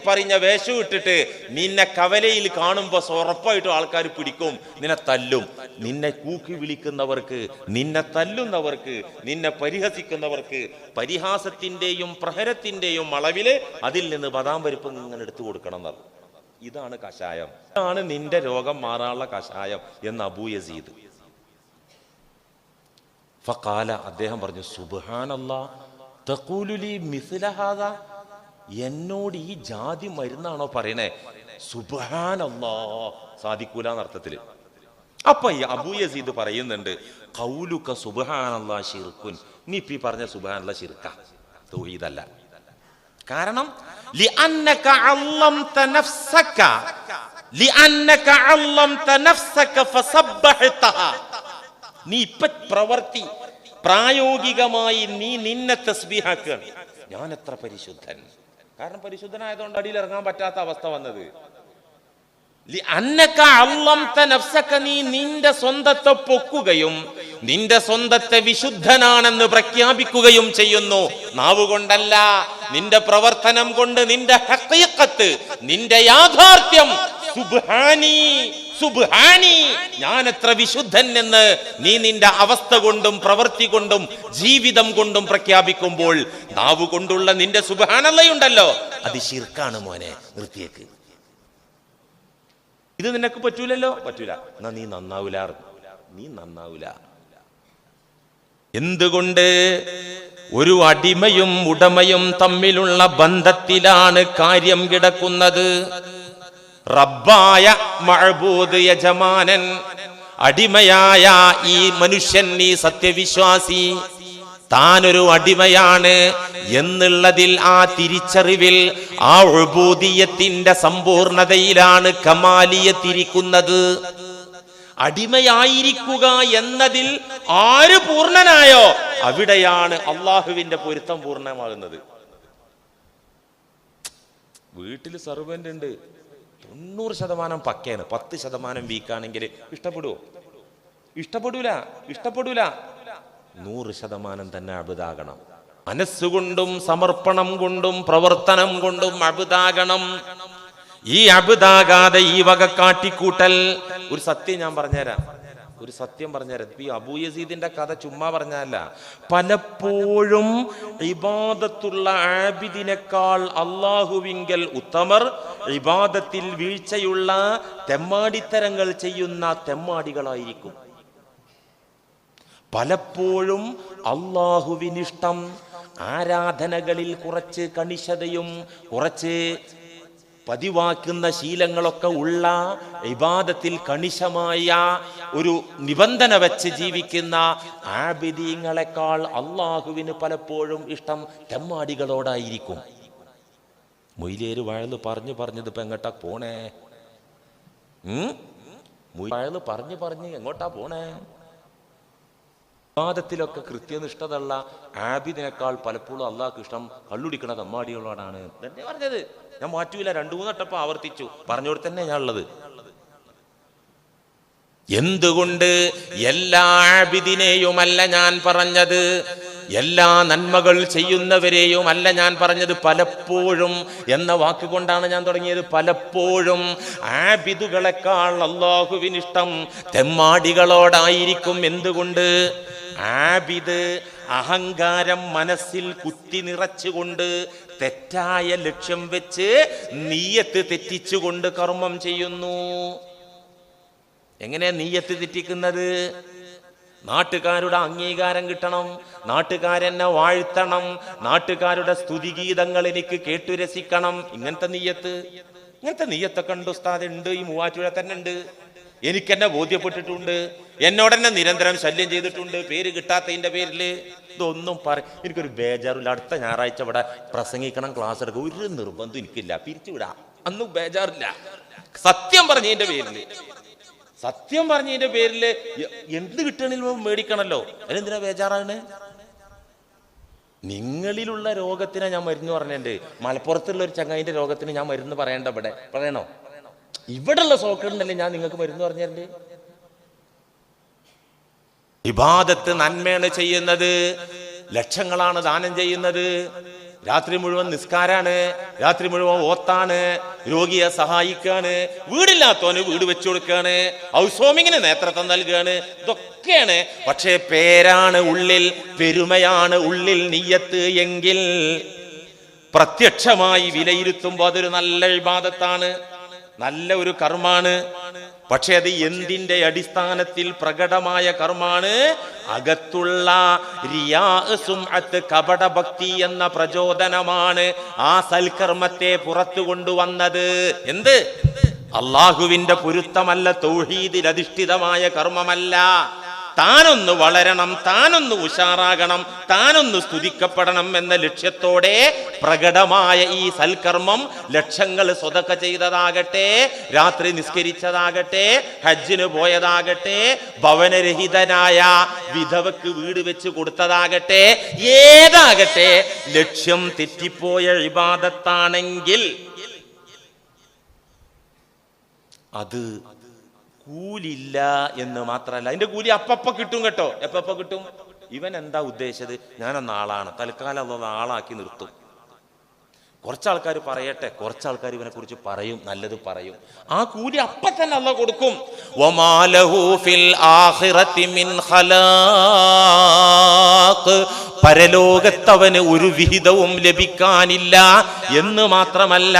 പറഞ്ഞ വേഷം ഇട്ടിട്ട് നിന്നെ കവലയിൽ കാണുമ്പോൾ ഉറപ്പായിട്ടും ആൾക്കാർ പിടിക്കും, നിന്നെ തല്ലും. നിന്നെ കൂക്കി വിളിക്കുന്നവർക്ക്, നിന്നെ തല്ലുന്നവർക്ക്, നിന്നെ പരിഹസിക്കുന്നവർക്ക് പരിഹാസത്തിന്റെയും പ്രഹരത്തിന്റെയും അളവില് അതിൽ നിന്ന് ബദാം പരിപ്പ് ഇങ്ങനെ എടുത്തു കൊടുക്കണം എന്നറിയും. ഇതാണ് കഷായം, ഇതാണ് നിന്റെ രോഗം മാറാനുള്ള കഷായം എന്ന് അബൂ യസീദ്. ഫഖാല, അദ്ദേഹം പറഞ്ഞു, സുബ്ഹാനല്ലാഹ് തഖൂലു ലി മിസ്ല ഹാദാ, എന്നോട് ഈ ജാതി മരുന്നാണോ പറയണേ? സുബ്ഹാനല്ലാഹ്, സാധിക്കൂല എന്നർത്ഥത്തില്. അപ്പൊ ഈ അബൂ യസീദ് പറയുന്നുണ്ട്, ഖൗലുക സുബ്ഹാനല്ലാഹ് ശിർകുൻ, നീ ഇപ്പി പറഞ്ഞ സുബ്ഹാനല്ലാഹ് ശിർക്ക, തൗഹീദല്ല. കാരണം لأنك علمت نفسك فسبحتها, നീ ഇപ്പ പ്രവർത്തി പ്രായോഗികമായി നീ നിന്നെ തസ്ബീഹാക്കുകയാണ്. ഞാൻ എത്ര പരിശുദ്ധൻ, കാരണം പരിശുദ്ധനായതുകൊണ്ട് അടിയിൽ ഇറങ്ങാൻ പറ്റാത്ത അവസ്ഥ വന്നത്. നീ നിന്റെ സ്വന്തത്തെ പൊക്കുകയും നിന്റെ സ്വന്തത്തെ വിശുദ്ധനാണെന്ന് പ്രഖ്യാപിക്കുകയും ചെയ്യുന്നു. നാവുകൊണ്ടല്ല, നിന്റെ പ്രവർത്തനം കൊണ്ട്, നിന്റെ ഹഖീഖത്ത്, നിന്റെ യാഥാർത്ഥ്യം, സുബ്ഹാനി സുബ്ഹാനി, ഞാൻ എത്ര വിശുദ്ധൻ എന്ന് നീ നിന്റെ അവസ്ഥ കൊണ്ടും പ്രവൃത്തി കൊണ്ടും ജീവിതം കൊണ്ടും പ്രഖ്യാപിക്കുമ്പോൾ നാവ് കൊണ്ടുള്ള നിന്റെ സുബ്ഹാനല്ലാഹുണ്ടല്ലോ, അത് ശിർക്കാണ് മോനെ, നിർത്തിയേക്ക്. ഇത് നിനക്ക് പറ്റൂലല്ലോ, പറ്റൂല, എന്നാ നീ നന്നാവൂല. എന്തുകൊണ്ട്? ഒരു അടിമയും ഉടമയും തമ്മിലുള്ള ബന്ധത്തിലാണ് കാര്യം കിടക്കുന്നത്. റബ്ബായ മഅബൂദ് യജമാനൻ, അടിമയായ ഈ മനുഷ്യൻ, ഈ സത്യവിശ്വാസി താനൊരു അടിമയാണ് എന്നുള്ളതിൽ, ആ തിരിച്ചറിവിൽ, ആ ഉബൂദിയത്തിന്റെ സമ്പൂർണതയിലാണ് കമാലിയത്തിരിക്കുന്നത്. അടിമയായിരിക്കുക എന്നതിൽ ആര് പൂർണ്ണനായോ അവിടെയാണ് അള്ളാഹുവിന്റെ പൊരുത്തം പൂർണ്ണമാകുന്നത്. വീട്ടിൽ സർവന്റ് ഉണ്ട്, 90% പക്കയാണ്, 10% വീക്കാണെങ്കിൽ ഇഷ്ടപ്പെടൂല. 100% തന്നെ അബുദാകണം. മനസ്സുകൊണ്ടും സമർപ്പണം കൊണ്ടും പ്രവർത്തനം കൊണ്ടും അബുദാകണം. ഈ അബുദാകാതെ ഈ വക കാട്ടിക്കൂട്ടൽ. ഒരു സത്യം ഞാൻ പറഞ്ഞുതരാം. ഈ അബൂ യസീദിന്റെ കഥ ചുമ്മാ പറഞ്ഞല്ല. പലപ്പോഴും ഇബാദത്തുള്ള ആബിദിനേക്കാൾ അള്ളാഹുവിങ്കൽ ഉത്തമർ ഇബാദത്തിൽ വീഴ്ചയുള്ള തെമ്മാടിത്തരങ്ങൾ ചെയ്യുന്ന തെമ്മാടികളായിരിക്കും. പലപ്പോഴും അള്ളാഹുവിനിഷ്ടം ആരാധനകളിൽ കുറച്ച് കണിശതയും കുറച്ച് പതിവാക്കുന്ന ശീലങ്ങളൊക്കെ ഉള്ള ഇബാദത്തിൽ കണിശമായ ഒരു നിബന്ധന വെച്ച് ജീവിക്കുന്ന ആബിദീങ്ങളെക്കാൾ അള്ളാഹുവിന് പലപ്പോഴും ഇഷ്ടം തെമ്മാടികളോടായിരിക്കും. മൊയ്ലേര് വഴല് പറഞ്ഞത് ഇപ്പൊ എങ്ങോട്ടാ പോണേ? വഴല് പറഞ്ഞ് എങ്ങോട്ടാ പോണേ? വിവാദത്തിലൊക്കെ കൃത്യനിഷ്ഠതയുള്ള ആബിദിനേക്കാൾ പലപ്പോഴും അള്ളാഹ്ക്ക് ഇഷ്ടം കള്ളുടിക്കണ തെമ്മാടികളോടാണ് തന്നെ പറഞ്ഞത്. ഞാൻ മാറ്റൂല, 2-3 വട്ടം ആവർത്തിച്ചു, പറഞ്ഞോട് തന്നെ ഞാൻ ഉള്ളത്. എന്തുകൊണ്ട് എല്ലാ ആബിദിനെയുമല്ല ഞാൻ പറഞ്ഞത്, എല്ലാ നന്മകൾ ചെയ്യുന്നവരെയും അല്ല ഞാൻ പറഞ്ഞത്. പലപ്പോഴും എന്ന വാക്കുകൊണ്ടാണ് ഞാൻ തുടങ്ങിയത്. പലപ്പോഴും ആബിദുകളെക്കാൾ അല്ലാഹുവിനിഷ്ടം തെമ്മാടികളോടായിരിക്കും. എന്തുകൊണ്ട്? ആബിദ് അഹങ്കാരം മനസ്സിൽ കുത്തി നിറച്ചുകൊണ്ട് തെറ്റായ ലക്ഷ്യം വെച്ച് നീയത്ത് തെറ്റിച്ചുകൊണ്ട് കർമ്മം ചെയ്യുന്നു. എങ്ങനെ നീയത്ത് തെറ്റിക്കുന്നത്? നാട്ടുകാരുടെ അംഗീകാരം കിട്ടണം, നാട്ടുകാരെന്നെ വാഴ്ത്തണം, നാട്ടുകാരുടെ സ്തുതിഗീതങ്ങൾ എനിക്ക് കേട്ടുരസിക്കണം. ഇങ്ങനത്തെ നീയത്തൊക്കെ ഉണ്ട് ഉസ്താദ്, ഉണ്ട്. ഈ മൂവാറ്റുപുഴ തന്നെ ഉണ്ട്. എനിക്കെന്നെ ബോധ്യപ്പെട്ടിട്ടുണ്ട്. എന്നോടെന്നെ നിരന്തരം ശല്യം ചെയ്തിട്ടുണ്ട് പേര് കിട്ടാത്തതിന്റെ പേരിൽ. ഇതൊന്നും എനിക്കൊരു ബേജാറില്ല. അടുത്ത ഞായറാഴ്ച ഇവിടെ പ്രസംഗിക്കണം, ക്ലാസ് എടുക്കുക, ഒരു നിർബന്ധം എനിക്കില്ല. പിരിച്ചുവിടാം, അന്നും ബേജാറില്ല. സത്യം പറഞ്ഞതിന്റെ പേരില് എന്ത് കിട്ടണിലും മേടിക്കണല്ലോ, അതിനെന്തിനാ ബേജാറാണ്? നിങ്ങളിലുള്ള രോഗത്തിന് ഞാൻ മരുന്ന് പറഞ്ഞിട്ടുണ്ട്. മലപ്പുറത്തുള്ള ഒരു ചങ്ങായിന്റെ രോഗത്തിന് ഞാൻ മരുന്ന് പറയണ്ട, ഇവിടെ പറയണോ? ഇവിടെയുള്ള സോക്കറിനല്ലേ ഞാൻ നിങ്ങൾക്ക് മരുന്ന് പറഞ്ഞിട്ടുണ്ട്. ഇബാദത്ത് നന്മയാണ് ചെയ്യുന്നത്, ലക്ഷങ്ങളാണ് ദാനം ചെയ്യുന്നത്, രാത്രി മുഴുവൻ നിസ്കാരാണ്, രാത്രി മുഴുവൻ ഓത്താണ്, രോഗിയെ സഹായിക്കാണ്, വീടില്ലാത്തവന് വീട് വെച്ചു കൊടുക്കാണ്, ഹൗസ് വാമിങ്ങിന് നേതൃത്വം നൽകുകയാണ്. ഇതൊക്കെയാണ്. പക്ഷേ പേരാണ് ഉള്ളിൽ, പെരുമയാണ് ഉള്ളിൽ നിയ്യത്ത് എങ്കിൽ പ്രത്യക്ഷമായി വിലയിരുത്തുമ്പോൾ അതൊരു നല്ല ഇബാദത്താണ്, നല്ല ഒരു കർമാണ്. പക്ഷെ അത് എന്തിന്റെ അടിസ്ഥാനത്തിൽ പ്രകടമായ കർമാണ്? അകത്തുള്ള റിയാ സുംഅത്ത്, കപടഭക്തി എന്ന പ്രചോദനമാണ് ആ സൽക്കർമ്മത്തെ പുറത്തു കൊണ്ടുവന്നത്. എന്ത്? അള്ളാഹുവിന്റെ പൊരുത്തമല്ല, തൗഹീദിൽ അധിഷ്ഠിതമായ കർമ്മമല്ല. താനൊന്ന് വളരണം, താനൊന്ന് ഉഷാറാകണം, താനൊന്ന് സ്തുതിക്കപ്പെടണം എന്ന ലക്ഷ്യത്തോടെ പ്രകടമായ ഈ സൽക്കർമ്മം, ലക്ഷങ്ങൾ സ്വതക്ക ചെയ്തതാകട്ടെ, രാത്രി നിസ്കരിച്ചതാകട്ടെ, ഹജ്ജിന് പോയതാകട്ടെ, ഭവനരഹിതനായ വിധവക്ക് വീട് വെച്ച് കൊടുത്തതാകട്ടെ, ഏതാകട്ടെ, ലക്ഷ്യം തെറ്റിപ്പോയ ഇബാദത്താണെങ്കിൽ അത് കൂലില്ല എന്ന് മാത്രമല്ല, അതിന്റെ കൂലി അപ്പപ്പ കിട്ടും കേട്ടോ. എപ്പ കിട്ടും? ഇവൻ എന്താ ഉദ്ദേശിച്ചത്? ഞാനൊന്ന് ആളാണ്, തൽക്കാലം അതൊന്ന് ആളാക്കി നിർത്തും. കുറച്ചാൾക്കാർ പറയട്ടെ, കുറച്ചാൾക്കാർ ഇവനെ കുറിച്ച് പറയും, നല്ലത് പറയും. ആ കൂലി അപ്പ തന്നെ അല്ലാഹു കൊടുക്കും. വമാലഹു ഫിൽ ആഖിറതി മിൻ ഖലാഖ്, പരലോകത്തവന് ഒരു വിഹിതവും ലഭിക്കാനില്ല എന്ന് മാത്രമല്ല,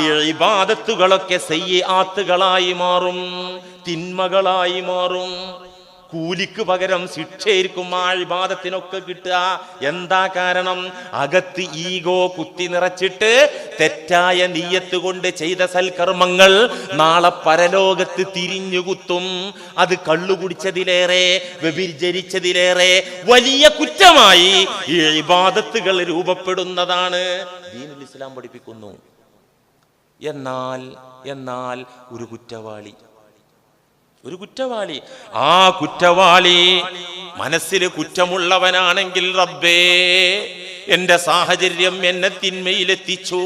ഈ ഇബാദത്തുകളൊക്കെ സയ്യിആത്തുകളായി മാറും, തിന്മകളായി മാറും. കൂലിക്ക് പകരം ശിക്ഷയായിരിക്കും ആ ഇബാദത്തിനൊക്കെ കിട്ടുക. എന്താ കാരണം? അകത്ത് ഈഗോ കുത്തി നിറച്ചിട്ട് തെറ്റായ നിയ്യത്ത് കൊണ്ട് ചെയ്ത സൽക്കർമ്മങ്ങൾ നാളെ പരലോകത്ത് തിരിഞ്ഞു കുത്തും. അത് കള്ളുകുടിച്ചതിലേറെ, വ്യഭിചരിച്ചതിലേറെ വലിയ കുറ്റമായി ഈ ഇബാദത്തുകൾ രൂപപ്പെടുന്നതാണ് ദീനുൽ ഇസ്ലാം പഠിപ്പിക്കുന്നു. എന്നാൽ ഒരു കുറ്റവാളി ആ കുറ്റവാളി മനസ്സിൽ കുറ്റമുള്ളവനാണെങ്കിൽ, റബ്ബേ എന്റെ സാഹചര്യം എന്നെ തിന്മയിലെത്തിച്ചു,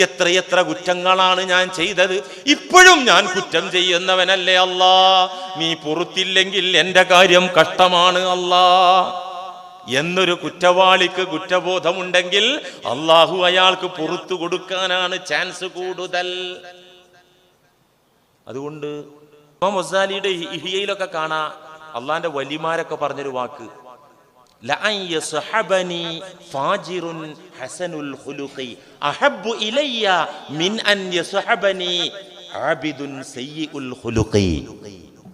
എത്രയെത്ര കുറ്റങ്ങളാണ് ഞാൻ ചെയ്തത്, ഇപ്പോഴും ഞാൻ കുറ്റം ചെയ്യുന്നവനല്ലേ അല്ലാ, നീ പൊറുത്തില്ലെങ്കിൽ എന്റെ കാര്യം കഷ്ടമാണ് അല്ലാ എന്നൊരു കുറ്റവാളിക്ക് കുറ്റബോധമുണ്ടെങ്കിൽ അള്ളാഹു അയാൾക്ക് പുറത്തു കൊടുക്കാനാണ് ചാൻസ് കൂടുതൽ. അതുകൊണ്ട് ഇമാം ഗസാലിയുടെ ഇഹ്യയിലൊക്കെ കാണാ അള്ളാന്റെ വലിമാരൊക്കെ പറഞ്ഞൊരു വാക്ക്, ലഅൻ യസ്ഹബനി ഫാജിറുൻ ഹസനുൽ ഖുലുഖി അഹബ്ബു ഇലയ്യ മിൻ അൻ യസ്ഹബനി ആബിദുൻ സയ്യിഉൽ ഖുലുഖി.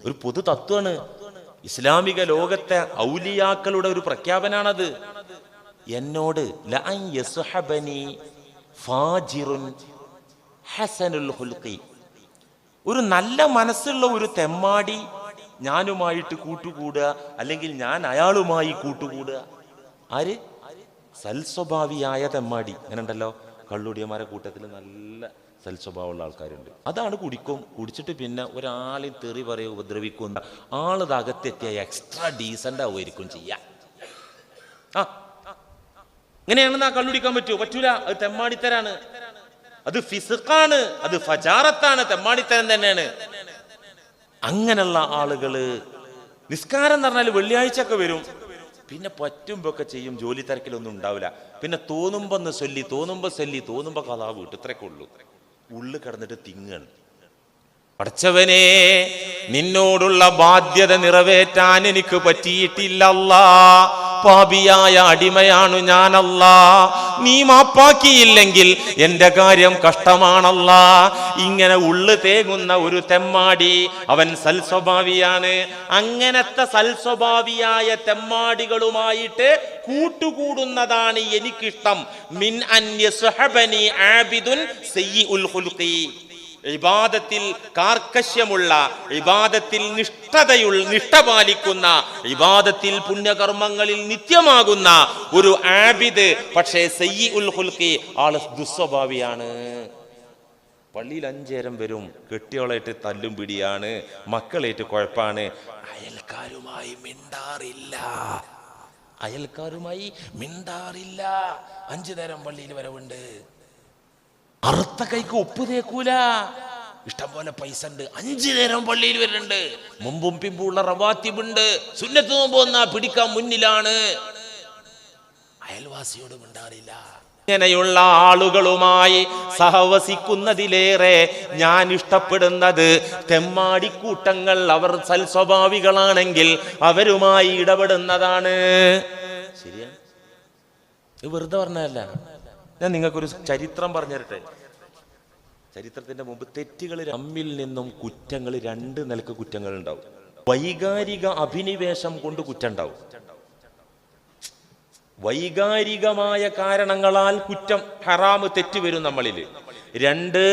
ഒരു പൊതു തത്വമാണ്. ഇസ്ലാമിക ലോകത്തെ ഔലിയാക്കളുടെ ഒരു പ്രഖ്യാപനാണത്. എന്നോട് ലഅൻ യസ്ഹബനി ഫാജിറുൻ ഹസനുൽ ഖുൽഖി, ഒരു നല്ല മനസ്സുള്ള ഒരു തെമ്മാടി ഞാനുമായിട്ട് കൂട്ടുകൂടുക, അല്ലെങ്കിൽ ഞാൻ അയാളുമായി കൂട്ടുകൂടുക. ആര്? സൽസ്വഭാവിയായ തെമ്മാടി. അങ്ങനെ ഉണ്ടല്ലോ, കള്ളുടിയന്മാരെ കൂട്ടത്തിൽ നല്ല സൽസ്വഭാവമുള്ള ആൾക്കാരുണ്ട്. അതാണ് കുടിച്ചിട്ട് പിന്നെ ഒരാളെ തെറി പറയുക, ഉപദ്രവിക്കുന്ന ആളത് അകത്തെത്തിയ എക്സ്ട്രാ ഡീസൻ്റ് ആവുമായിരിക്കും ചെയ്യാം. ഇങ്ങനെയാണെന്ന് ആ കള്ളുടിക്കാൻ പറ്റൂല. അത് തെമ്മാടിത്തരാണ്, അത് ഫിസ്ഖാണ്, അത് ഫജാറത്താണ്, തെമ്മാടിത്തരം തന്നെയാണ്. അങ്ങനെയുള്ള ആളുകള് നിസ്കാരം എന്ന് പറഞ്ഞാൽ വെള്ളിയാഴ്ചയൊക്കെ വരും, പിന്നെ പറ്റുമ്പൊക്കെ ചെയ്യും, ജോലി തിരക്കിലൊന്നും ഉണ്ടാവില്ല. പിന്നെ തോന്നുമ്പോ തോന്നുമ്പോ കഥാ വീട്ട് ഇത്രയൊക്കെ ഉള്ളൂ. ഉള്ളു കിടന്നിട്ട് തിങ്ങാണ്. പടച്ചവനെ, നിന്നോടുള്ള ബാധ്യത നിറവേറ്റാൻ എനിക്ക് പറ്റിയിട്ടില്ല അല്ലാ, പാപിയായ അടിമയാണു ഞാനല്ലാ, നീ മാപ്പാക്കിയില്ലെങ്കിൽ എന്റെ കാര്യം കഷ്ടമാണല്ലാ. ഇങ്ങനെ ഉള്ളു തേങ്ങുന്ന ഒരു തെമ്മാടി, അവൻ സൽസ്വഭാവിയാണ്. അങ്ങനത്തെ സൽസ്വഭാവിയായ തെമ്മാടികളുമായിട്ട് കൂട്ടുകൂടുന്നതാണ് എനിക്കിഷ്ടം. മിൻ അൻ യസ്ഹബനി ആബിദുൻ സയ്യിഉൽ ഖുൽഖി, ഇബാദത്തിൽ കാർക്കശ്യമുള്ള, ഇബാദത്തിൽ നിഷ്ഠ പാലിക്കുന്ന, ഇബാദത്തിൽ പുണ്യകർമ്മങ്ങളിൽ നിത്യമാകുന്ന ഒരു ആബിദ്, പക്ഷേ സയ്യിഉൽ ഖുൽഖി, ആള് ദുസ്വഭാവിയാണ്. പള്ളിയിൽ 5 നേരം വരും, കെട്ടിയോളായിട്ട് തല്ലും പിടിയാണ്, മക്കളായിട്ട് കുഴപ്പാണ്, അയൽക്കാരുമായി മിണ്ടാറില്ല. 5 നേരം പള്ളിയിൽ വരവുണ്ട്. അറുത്ത കൈക്ക് ഉപ്പ് തേക്കൂല, ഇഷ്ടം പോലെ പൈസ ഉണ്ട്, 5 നേരം പള്ളിയിൽ വരുന്നുണ്ട്, മുമ്പും പിമ്പുള്ള റവാത്തിബുണ്ട്, സുന്നത്ത് നോമ്പ് വന്നാ പിടിക്കാൻ മുന്നിലാണ്, അയൽവാസിയോട് മിണ്ടാറില്ല. ഇങ്ങനെയുള്ള ആളുകളുമായി സഹവസിക്കുന്നതിലേറെ ഞാൻ ഇഷ്ടപ്പെടുന്നത് തെമ്മാടിക്കൂട്ടങ്ങൾ, അവർ സൽസ്വഭാവികളാണെങ്കിൽ അവരുമായി ഇടപെടുന്നതാണ്. ശരിയാണ്, വെറുതെ പറഞ്ഞതല്ല. ഞാൻ നിങ്ങൾക്കൊരു ചരിത്രം പറഞ്ഞു തരട്ടെ. ചരിത്രത്തിന്റെ മുമ്പ് തെറ്റുകൾ തമ്മിൽ നിന്നും കുറ്റങ്ങൾ 2 നിലക്ക് കുറ്റങ്ങൾ ഉണ്ടാവും. വൈകാരിക അഭിനിവേശം കൊണ്ട് കുറ്റം ഉണ്ടാവും. വൈകാരികമായ കാരണങ്ങളാൽ കുറ്റം, ഹറാമ്, തെറ്റുവരും നമ്മളിൽ. 2,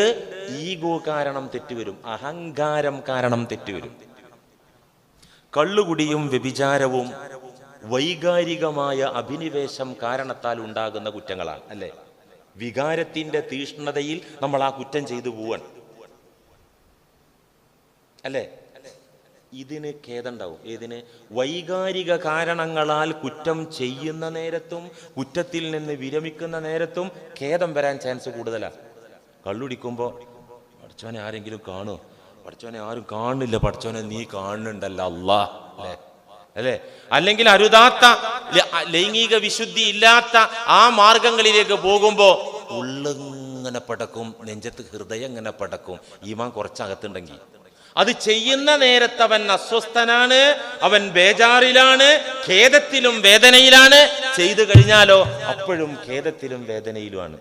ഈഗോ കാരണം തെറ്റുവരും, അഹങ്കാരം കാരണം തെറ്റുവരും. കള്ളുകുടിയും വ്യഭിചാരവും വൈകാരികമായ അഭിനിവേശം കാരണത്താൽ ഉണ്ടാകുന്ന കുറ്റങ്ങളാണ്, അല്ലേ? വികാരത്തിന്റെ തീഷ്ണതയിൽ നമ്മൾ ആ കുറ്റം ചെയ്തു പോവാൻ, അല്ലേ? ഇതിന് ഖേദമുണ്ടാവും. ഏതിന്? വൈകാരിക കാരണങ്ങളാൽ കുറ്റം ചെയ്യുന്ന നേരത്തും കുറ്റത്തിൽ നിന്ന് വിരമിക്കുന്ന നേരത്തും ഖേദം വരാൻ ചാൻസ് കൂടുതലാണ്. കള്ളുടിക്കുമ്പോൾ പഠിച്ചവനെ ആരെങ്കിലും കാണുമോ? പഠിച്ചവനെ ആരും കാണുന്നില്ല, പഠിച്ചവനെ നീ കാണുന്നുണ്ടല്ലോ അല്ലാ, അല്ലേ? അല്ലെങ്കിൽ അരുതാത്ത ലൈംഗിക വിശുദ്ധി ഇല്ലാത്ത ആ മാർഗങ്ങളിലേക്ക് പോകുമ്പോ ഉള്ളിങ്ങനെ പടക്കും, നെഞ്ചത്ത് ഹൃദയം ഇങ്ങനെ പടക്കും. ഈമാൻ കുറച്ചകത്തുണ്ടെങ്കിൽ അത് ചെയ്യുന്ന നേരത്ത് അവൻ അസ്വസ്ഥനാണ്, അവൻ ബേജാറിലാണ്, ഖേദത്തിലും വേദനയിലാണ്. ചെയ്തു കഴിഞ്ഞാലോ അപ്പോഴും ഖേദത്തിലും വേദനയിലുമാണ്.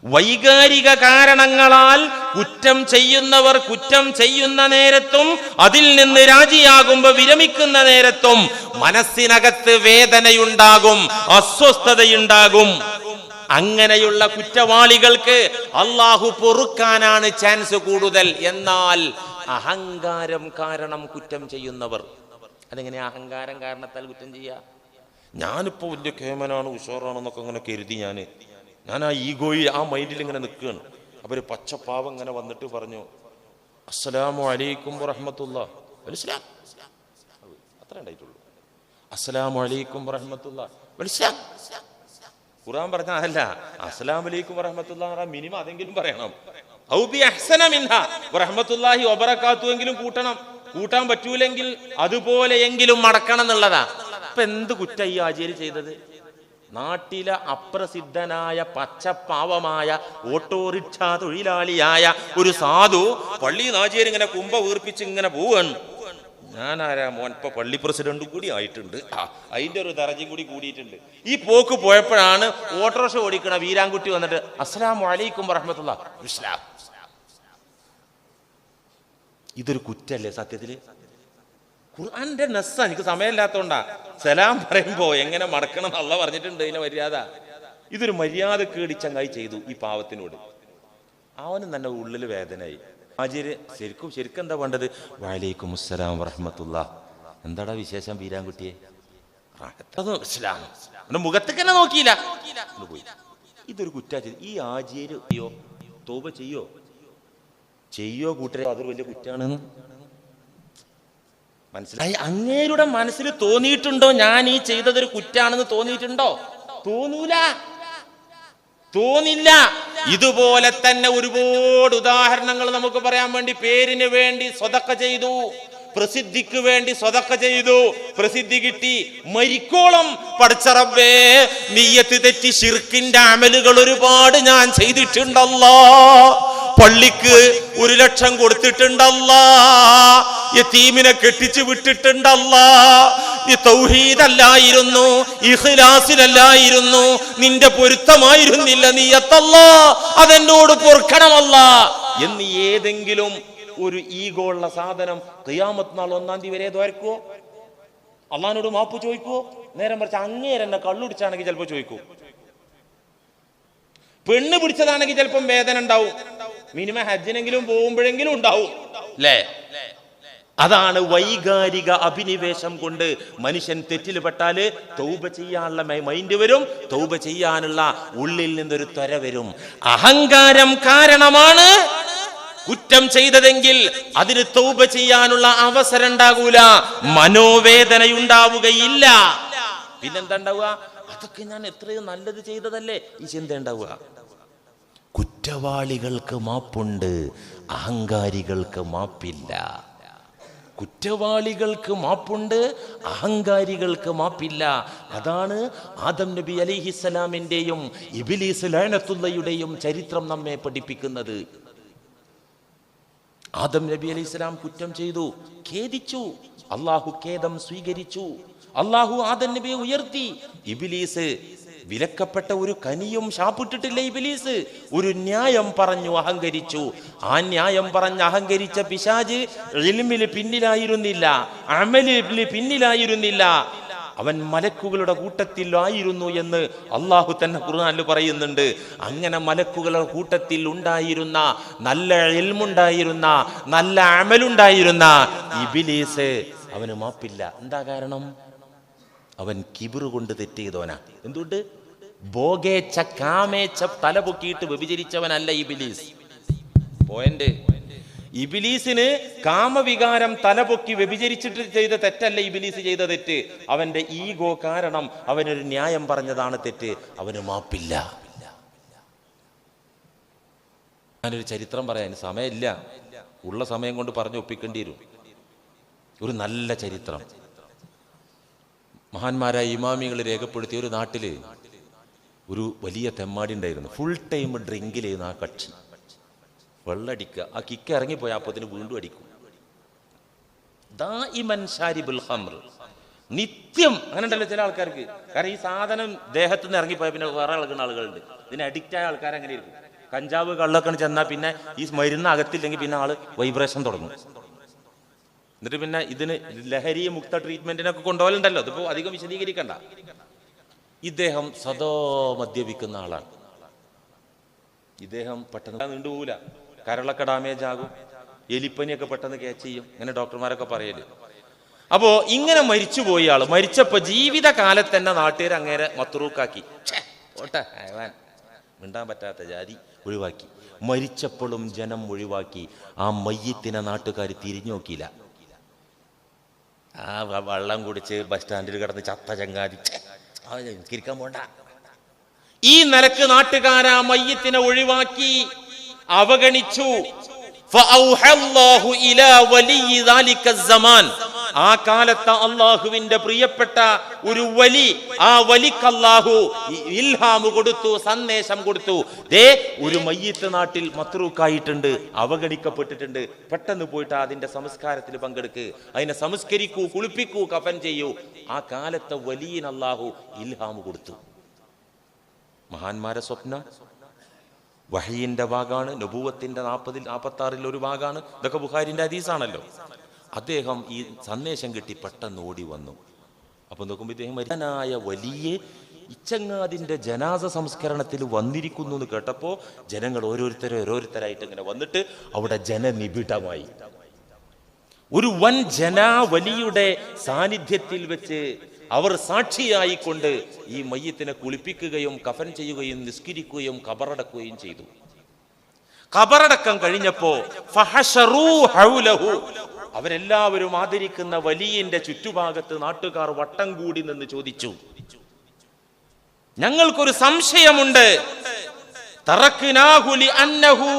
വൈകാരിക കാരണങ്ങളാൽ കുറ്റം ചെയ്യുന്നവർ കുറ്റം ചെയ്യുന്ന നേരത്തും അതിൽ നിന്ന് രാജിയാകുമ്പോ വിരമിക്കുന്ന നേരത്തും മനസ്സിനകത്ത് വേദനയുണ്ടാകും, അസ്വസ്ഥതയുണ്ടാകും. അങ്ങനെയുള്ള കുറ്റവാളികൾക്ക് അള്ളാഹു പൊറുക്കാനാണ് ചാൻസ് കൂടുതൽ. എന്നാൽ അഹങ്കാരം കാരണം കുറ്റം ചെയ്യുന്നവർ, അതെങ്ങനെ അഹങ്കാരം കാരണത്താൽ കുറ്റം ചെയ്യാ? ഞാനിപ്പോ വലിയ കേമനാണ്, ഉഷാറാണെന്നൊക്കെ അങ്ങനെ കരുതി ഞാൻ ആ ഈഗോയിൽ, ആ മൈൻഡിൽ ഇങ്ങനെ നിൽക്കുകയാണ്. അപ്പൊ ഒരു പച്ചപ്പാവം ഇങ്ങനെ വന്നിട്ട് പറഞ്ഞു, അസ്സലാമു അലൈക്കും വറഹ്മത്തുള്ളാഹി. അത്ര ഉണ്ടായിട്ടുള്ളൂ. അസ്സലാമു അലൈക്കും വറഹ്മത്തുള്ളാഹി. ഖുർആൻ പറഞ്ഞ അതല്ല, അസ്സലാമു അലൈക്കും വറഹ്മത്തുള്ളാഹി മിനിമം അതെങ്കിലും പറയണം. ഔ ബി അഹ്സന മിൻഹാ വറഹ്മത്തുള്ളാഹി വബറകാതുഹു എങ്കിലും കൂട്ടണം. കൂട്ടാൻ പറ്റൂലെങ്കിൽ അതുപോലെയെങ്കിലും മടക്കണം എന്നുള്ളതാ. ഇപ്പൊ എന്ത് കുറ്റ ഈ ആചാര്യ ചെയ്തത്? നാട്ടിലെ അപ്രസിദ്ധനായ പച്ചപ്പാവമായ ഓട്ടോറിക്ഷ തൊഴിലാളിയായ ഒരു സാധു പള്ളി നാചേരി ഇങ്ങനെ കുമ്പ വീർപ്പിച്ച് ഇങ്ങനെ പോവാണ്. ഞാനാരാ മോൻ, ഇപ്പൊ പള്ളി പ്രസിഡന്റ് കൂടി ആയിട്ടുണ്ട്, അതിന്റെ ഒരു ദറജയും കൂടി കൂടിയിട്ടുണ്ട്. ഈ പോക്ക് പോയപ്പോഴാണ് ഓട്ടോറിക്ഷ ഓടിക്കണ വീരാൻകുട്ടി വന്നിട്ട് അസ്സലാമു അലൈക്കും വറഹ്മത്തുള്ളാഹി. ഇതൊരു കുറ്റല്ലേ സത്യത്തില്? ഖുർആന്റെ നസ്സ. എനിക്ക് സമയമില്ലാത്തതുകൊണ്ടാ സലാം പറയുമ്പോ എങ്ങനെ മടക്കണം എന്ന് അള്ളാഹ് പറഞ്ഞിട്ടുണ്ട്. ഇതിനെ മര്യാദ. ഇതൊരു മര്യാദ കേടി ചങ്ങായി ചെയ്തു ഈ പാവത്തിനോട്. അവനും തന്നെ ഉള്ളിൽ വേദനയായി. ഹാജിര് ശരിക്കും എന്താ വേണ്ടത്? വഅലൈക്കും അസ്സലാം വറഹ്മത്തുള്ളാഹ്, എന്താടാ വിശേഷം വീരാൻകുട്ടിയെ? ഇസ്ലാം. മുഖത്തേക്ക് തന്നെ നോക്കിയില്ല, പോയി. ഇതൊരു കുറ്റാ ചെയ്തു. ഈ ഹാജിയര് തൗബ ചെയ്യോ കൂട്ടരെ? അതൊരു വലിയ കുറ്റാണെന്ന് മനസ്സിലായി. അങ്ങേരുടെ മനസ്സിൽ തോന്നിയിട്ടുണ്ടോ ഞാൻ ഈ ചെയ്തതൊരു കുറ്റാണെന്ന്? തോന്നിയിട്ടുണ്ടോ? തോന്നില്ല. ഇതുപോലെ തന്നെ ഒരുപാട് ഉദാഹരണങ്ങൾ നമുക്ക് പറയാൻ വേണ്ടി. പേരിന് വേണ്ടി സ്വതക്ക ചെയ്തു, പ്രസിദ്ധിക്ക് വേണ്ടി സ്വതക്ക ചെയ്തു, പ്രസിദ്ധി കിട്ടി, മരിക്കോളം പടച്ച റബ്ബേ നിയ്യത്ത് തെറ്റി ശിർക്കിന്റെ അമലുകൾ ഒരുപാട് ഞാൻ ചെയ്തിട്ടുണ്ടല്ലോ. പള്ളിക്ക് 1,00,000 കൊടുത്തിട്ടുണ്ടല്ലോ, യതീമിനെ കെട്ടിച്ചു വിട്ടിട്ടുണ്ടല്ലോ. നീ തൗഹീദല്ലായിരുന്നു, ഇഖ്ലാസിലല്ലായിരുന്നു, നിന്റെ പൊരുത്തമായിരുന്നില്ല നിയ്യത്തല്ലാ, അതെന്നോട് പൊറുക്കണമല്ല എന്ന് ഏതെങ്കിലും ഒരു ഈഗോ ഉള്ള സാധനം ഖിയാമത്ത് നാൾ 1-ാം തീയതി വരെ ദ്വാരക്കുവോ? അള്ളാഹിനോട് മാപ്പ് ചോദിക്കുവോ? നേരം മറിച്ച് അങ്ങേരെന്നെ കള്ളുടിച്ചാണെങ്കിൽ ചിലപ്പോൾ ചോദിക്കൂ. പെണ്ണ് പിടിച്ചതാണെങ്കിൽ ചിലപ്പം വേദന ഉണ്ടാവും. മിനിമം ഹജ്ജിനെങ്കിലും പോകുമ്പോഴെങ്കിലും ഉണ്ടാവും അല്ലേ? അതാണ് വൈകാരിക അഭിനിവേശം കൊണ്ട് മനുഷ്യൻ തെറ്റിൽ പെട്ടാല് തൗബ ചെയ്യാനുള്ള മൈൻഡ് വരും, തൗബ ചെയ്യാനുള്ള ഉള്ളിൽ നിന്നൊരു ത്വര വരും. അഹങ്കാരം കാരണമാണ് കുറ്റം ചെയ്തതെങ്കിൽ അതിന് തൗബ ചെയ്യാനുള്ള അവസരം ഉണ്ടാകൂല, മനോവേദനയുണ്ടാവുകയില്ല. പിന്നെന്താ ഉണ്ടാവുക? അതൊക്കെ ഞാൻ എത്രയോ നല്ലത് ചെയ്തതല്ലേ ഈ ചിന്ത ഉണ്ടാവുക. കുറ്റവാളികൾക്ക് മാപ്പുണ്ട്, അഹങ്കാരികൾക്ക് മാപ്പില്ല. കുറ്റവാളികൾക്ക് മാപ്പുണ്ട്, അഹങ്കാരികൾക്ക് മാപ്പില്ല. അതാണ് ആദം നബി അലൈഹിസ്സലാമിന്റെയും ഇബ്ലീസ് ലഅനത്തുള്ളയുടെയും ചരിത്രം നമ്മെ പഠിപ്പിക്കുന്നത്. ആദം നബി അലൈഹിസ്സലാം കുറ്റം ചെയ്തു, ഖേദിച്ചു. അള്ളാഹു ഖേദം സ്വീകരിച്ചു. അള്ളാഹു ആദം നബിയെ ഉയർത്തി. ഇബ്ലീസ് വിലക്കപ്പെട്ട ഒരു കനിയും ശാപ്പിട്ടിട്ടില്ല. ഇബ്ലീസ് ഒരു ന്യായം പറഞ്ഞു അഹങ്കരിച്ചു. ആ ന്യായം പറഞ്ഞ് അഹങ്കരിച്ച പിശാച് ഇൽമിൽ പിന്നിലായിരുന്നില്ല, അമലിൽ പിന്നിലായിരുന്നില്ല, അവൻ മലക്കുകളുടെ കൂട്ടത്തിലായിരുന്നു എന്ന് അള്ളാഹു തന്നെ ഖുർആനിൽ പറയുന്നുണ്ട്. അങ്ങനെ മലക്കുകളുടെ കൂട്ടത്തിൽ ഉണ്ടായിരുന്ന, നല്ല ഇൽമുണ്ടായിരുന്ന, നല്ല അമലുണ്ടായിരുന്ന ഇബ്ലീസ് അവന് മാപ്പില്ല. എന്താ കാരണം? അവൻ കിബിറ് കൊണ്ട് തെറ്റിയതോനാ. എന്തുകൊണ്ട്? ഭോഗേച്ഛ കാമേച്ഛ തലപൊക്കിയിട്ട് വ്യഭിചരിച്ചവനല്ല ഇബ്ലീസ്. പോയിന്റ്. ഇബ്ലീസിന് കാമവികാരം തലപൊക്കി വ്യഭിചരിച്ചിട്ട് ചെയ്ത തെറ്റല്ല ഇബ്ലീസ് ചെയ്ത തെറ്റ്. അവന്റെ ഈഗോ കാരണം അവനൊരു ന്യായം പറഞ്ഞതാണ് തെറ്റ്. അവന് മാപ്പില്ല. ഞാനൊരു ചരിത്രം പറയാൻ സമയമില്ല, ഉള്ള സമയം കൊണ്ട് പറഞ്ഞു ഒപ്പിക്കേണ്ടി വരും. ഒരു നല്ല ചരിത്രം മഹാന്മാരായ ഇമാമികൾ രേഖപ്പെടുത്തിയ ഒരു നാട്ടില് ഒരു വലിയ തെമ്മാടി ഉണ്ടായിരുന്നു. ഫുൾ ടൈം ഡ്രിങ്കിൽ ചെയ്യുന്ന ആ കക്ഷി. വെള്ളടിക്കുക, ആ കിക്ക് ഇറങ്ങിപ്പോയി അപ്പത്തിന് വീണ്ടും അടിക്കും. ദാഇമൻ ശാരിബുൽ ഖംർ, നിത്യം. അങ്ങനെ ഉണ്ടല്ലോ ചില ആൾക്കാർക്ക്. കാരണം ഈ സാധനം ദേഹത്ത് നിന്ന് ഇറങ്ങിപ്പോയാൽ പിന്നെ വേറെ ഇളകുന്ന ആളുകളുണ്ട്. ഇതിന് അഡിക്റ്റ് ആയ ആൾക്കാർ അങ്ങനെ ഇരിക്കും. കഞ്ചാവ് കള്ളൊക്കെ ചെന്നാൽ പിന്നെ ഈ മരുന്ന് അകത്തില്ലെങ്കിൽ പിന്നെ ആള് വൈബ്രേഷൻ തുടങ്ങും. എന്നിട്ട് പിന്നെ ഇതിന് ലഹരി മുക്ത ട്രീറ്റ്മെന്റിനൊക്കെ കൊണ്ടുപോകലുണ്ടല്ലോ. അതിപ്പോ അധികം വിശദീകരിക്കണ്ട. ഇദ്ദേഹം സദാ മദ്യപിക്കുന്ന ആളാണ്. ഇദ്ദേഹം പെട്ടെന്ന് നീണ്ടുപോകില്ല, കരളൊക്കെ ഡാമേജ് ആകും, എലിപ്പനിയൊക്കെ പെട്ടെന്ന് ക്യാച്ച് ചെയ്യും, ഇങ്ങനെ ഡോക്ടർമാരൊക്കെ പറയല്. അപ്പോ ഇങ്ങനെ മരിച്ചുപോയി ആള്. മരിച്ചപ്പോ ജീവിതകാലത്ത് തന്നെ നാട്ടുകാർ അങ്ങേരെ മത്രൂക്കാക്കി, മിണ്ടാൻ പറ്റാത്ത ജാതി ഒഴിവാക്കി. മരിച്ചപ്പോഴും ജനം ഒഴിവാക്കി. ആ മയ്യത്തിനെ നാട്ടുകാർ തിരിഞ്ഞു നോക്കിയില്ല. ആ വെള്ളം കുടിച്ച് ബസ് സ്റ്റാൻഡിൽ കിടന്ന് ചത്ത ചങ്ങാതി കിരിക്കാൻ പോണ്ട. ഈ നിലക്ക് നാട്ടുകാരാ മയ്യത്തിനെ ഒഴിവാക്കി, അവഗണിച്ചു. ആ കാലത്ത് അള്ളാഹുവിന്റെ പ്രിയപ്പെട്ട ഒരു വലി, ആ വലിക്ക് അള്ളാഹു ഇൽഹാമ് കൊടുത്തു, സന്ദേശം കൊടുത്തു. ദേ ഒരു മയ്യത്ത് നാട്ടിൽ മത്രൂക്കായിട്ടുണ്ട്, അവഗണിക്കപ്പെട്ടിട്ടുണ്ട്, പെട്ടെന്ന് പോയിട്ട് അതിന്റെ സംസ്കാരത്തിൽ പങ്കെടുക്ക്, അതിനെ സംസ്കരിക്കൂ, കുളിപ്പിക്കൂ, കഫൻ ചെയ്യൂ. ആ കാലത്തെ വലിയ അള്ളാഹു ഇൽഹാമ് കൊടുത്തു. മഹാന്മാരെ സ്വപ്നം വഹയിന്റെ ഭാഗമാണ്, നബുവത്തിന്റെ 40-46 ഒരു ഭാഗമാണ്. ഇതൊക്കെ ബുഖാരിന്റെ ഹദീസാണല്ലോ. അദ്ദേഹം ഈ സന്ദേശം കിട്ടി പെട്ടെന്ന് ഓടി വന്നു. അപ്പൊ നോക്കുമ്പോൾ ഇദ്ദേഹം മരിക്കാനായ വലിയ ഇച്ചങ്ങാതിന്റെ ജനാസ സംസ്കരണത്തിൽ വന്നിരിക്കുന്നു എന്ന് കേട്ടപ്പോൾ ജനങ്ങൾ ഓരോരുത്തരായിട്ട് ഇങ്ങനെ വന്നിട്ട് അവിടെ ജനനിബിഡമായി. ഒരു വൻ ജനാവലിയുടെ സാന്നിധ്യത്തിൽ വെച്ച് അവർ സാക്ഷിയായിക്കൊണ്ട് ഈ മയ്യത്തിനെ കുളിപ്പിക്കുകയും കഫൻ ചെയ്യുകയും നിസ്കരിക്കുകയും കബറടക്കുകയും ചെയ്തു. കബറടക്കം കഴിഞ്ഞപ്പോ ഫഹശറൂ ഹൗലഹു, അവരെല്ലാവരും ആദരിക്കുന്ന വലിയന്റെ ചുറ്റുഭാഗത്ത് നാട്ടുകാർ വട്ടം കൂടി നിന്ന് ചോദിച്ചു, ഞങ്ങൾക്കൊരു സംശയമുണ്ട്. തറക്നാഹു ലിഅന്നഹു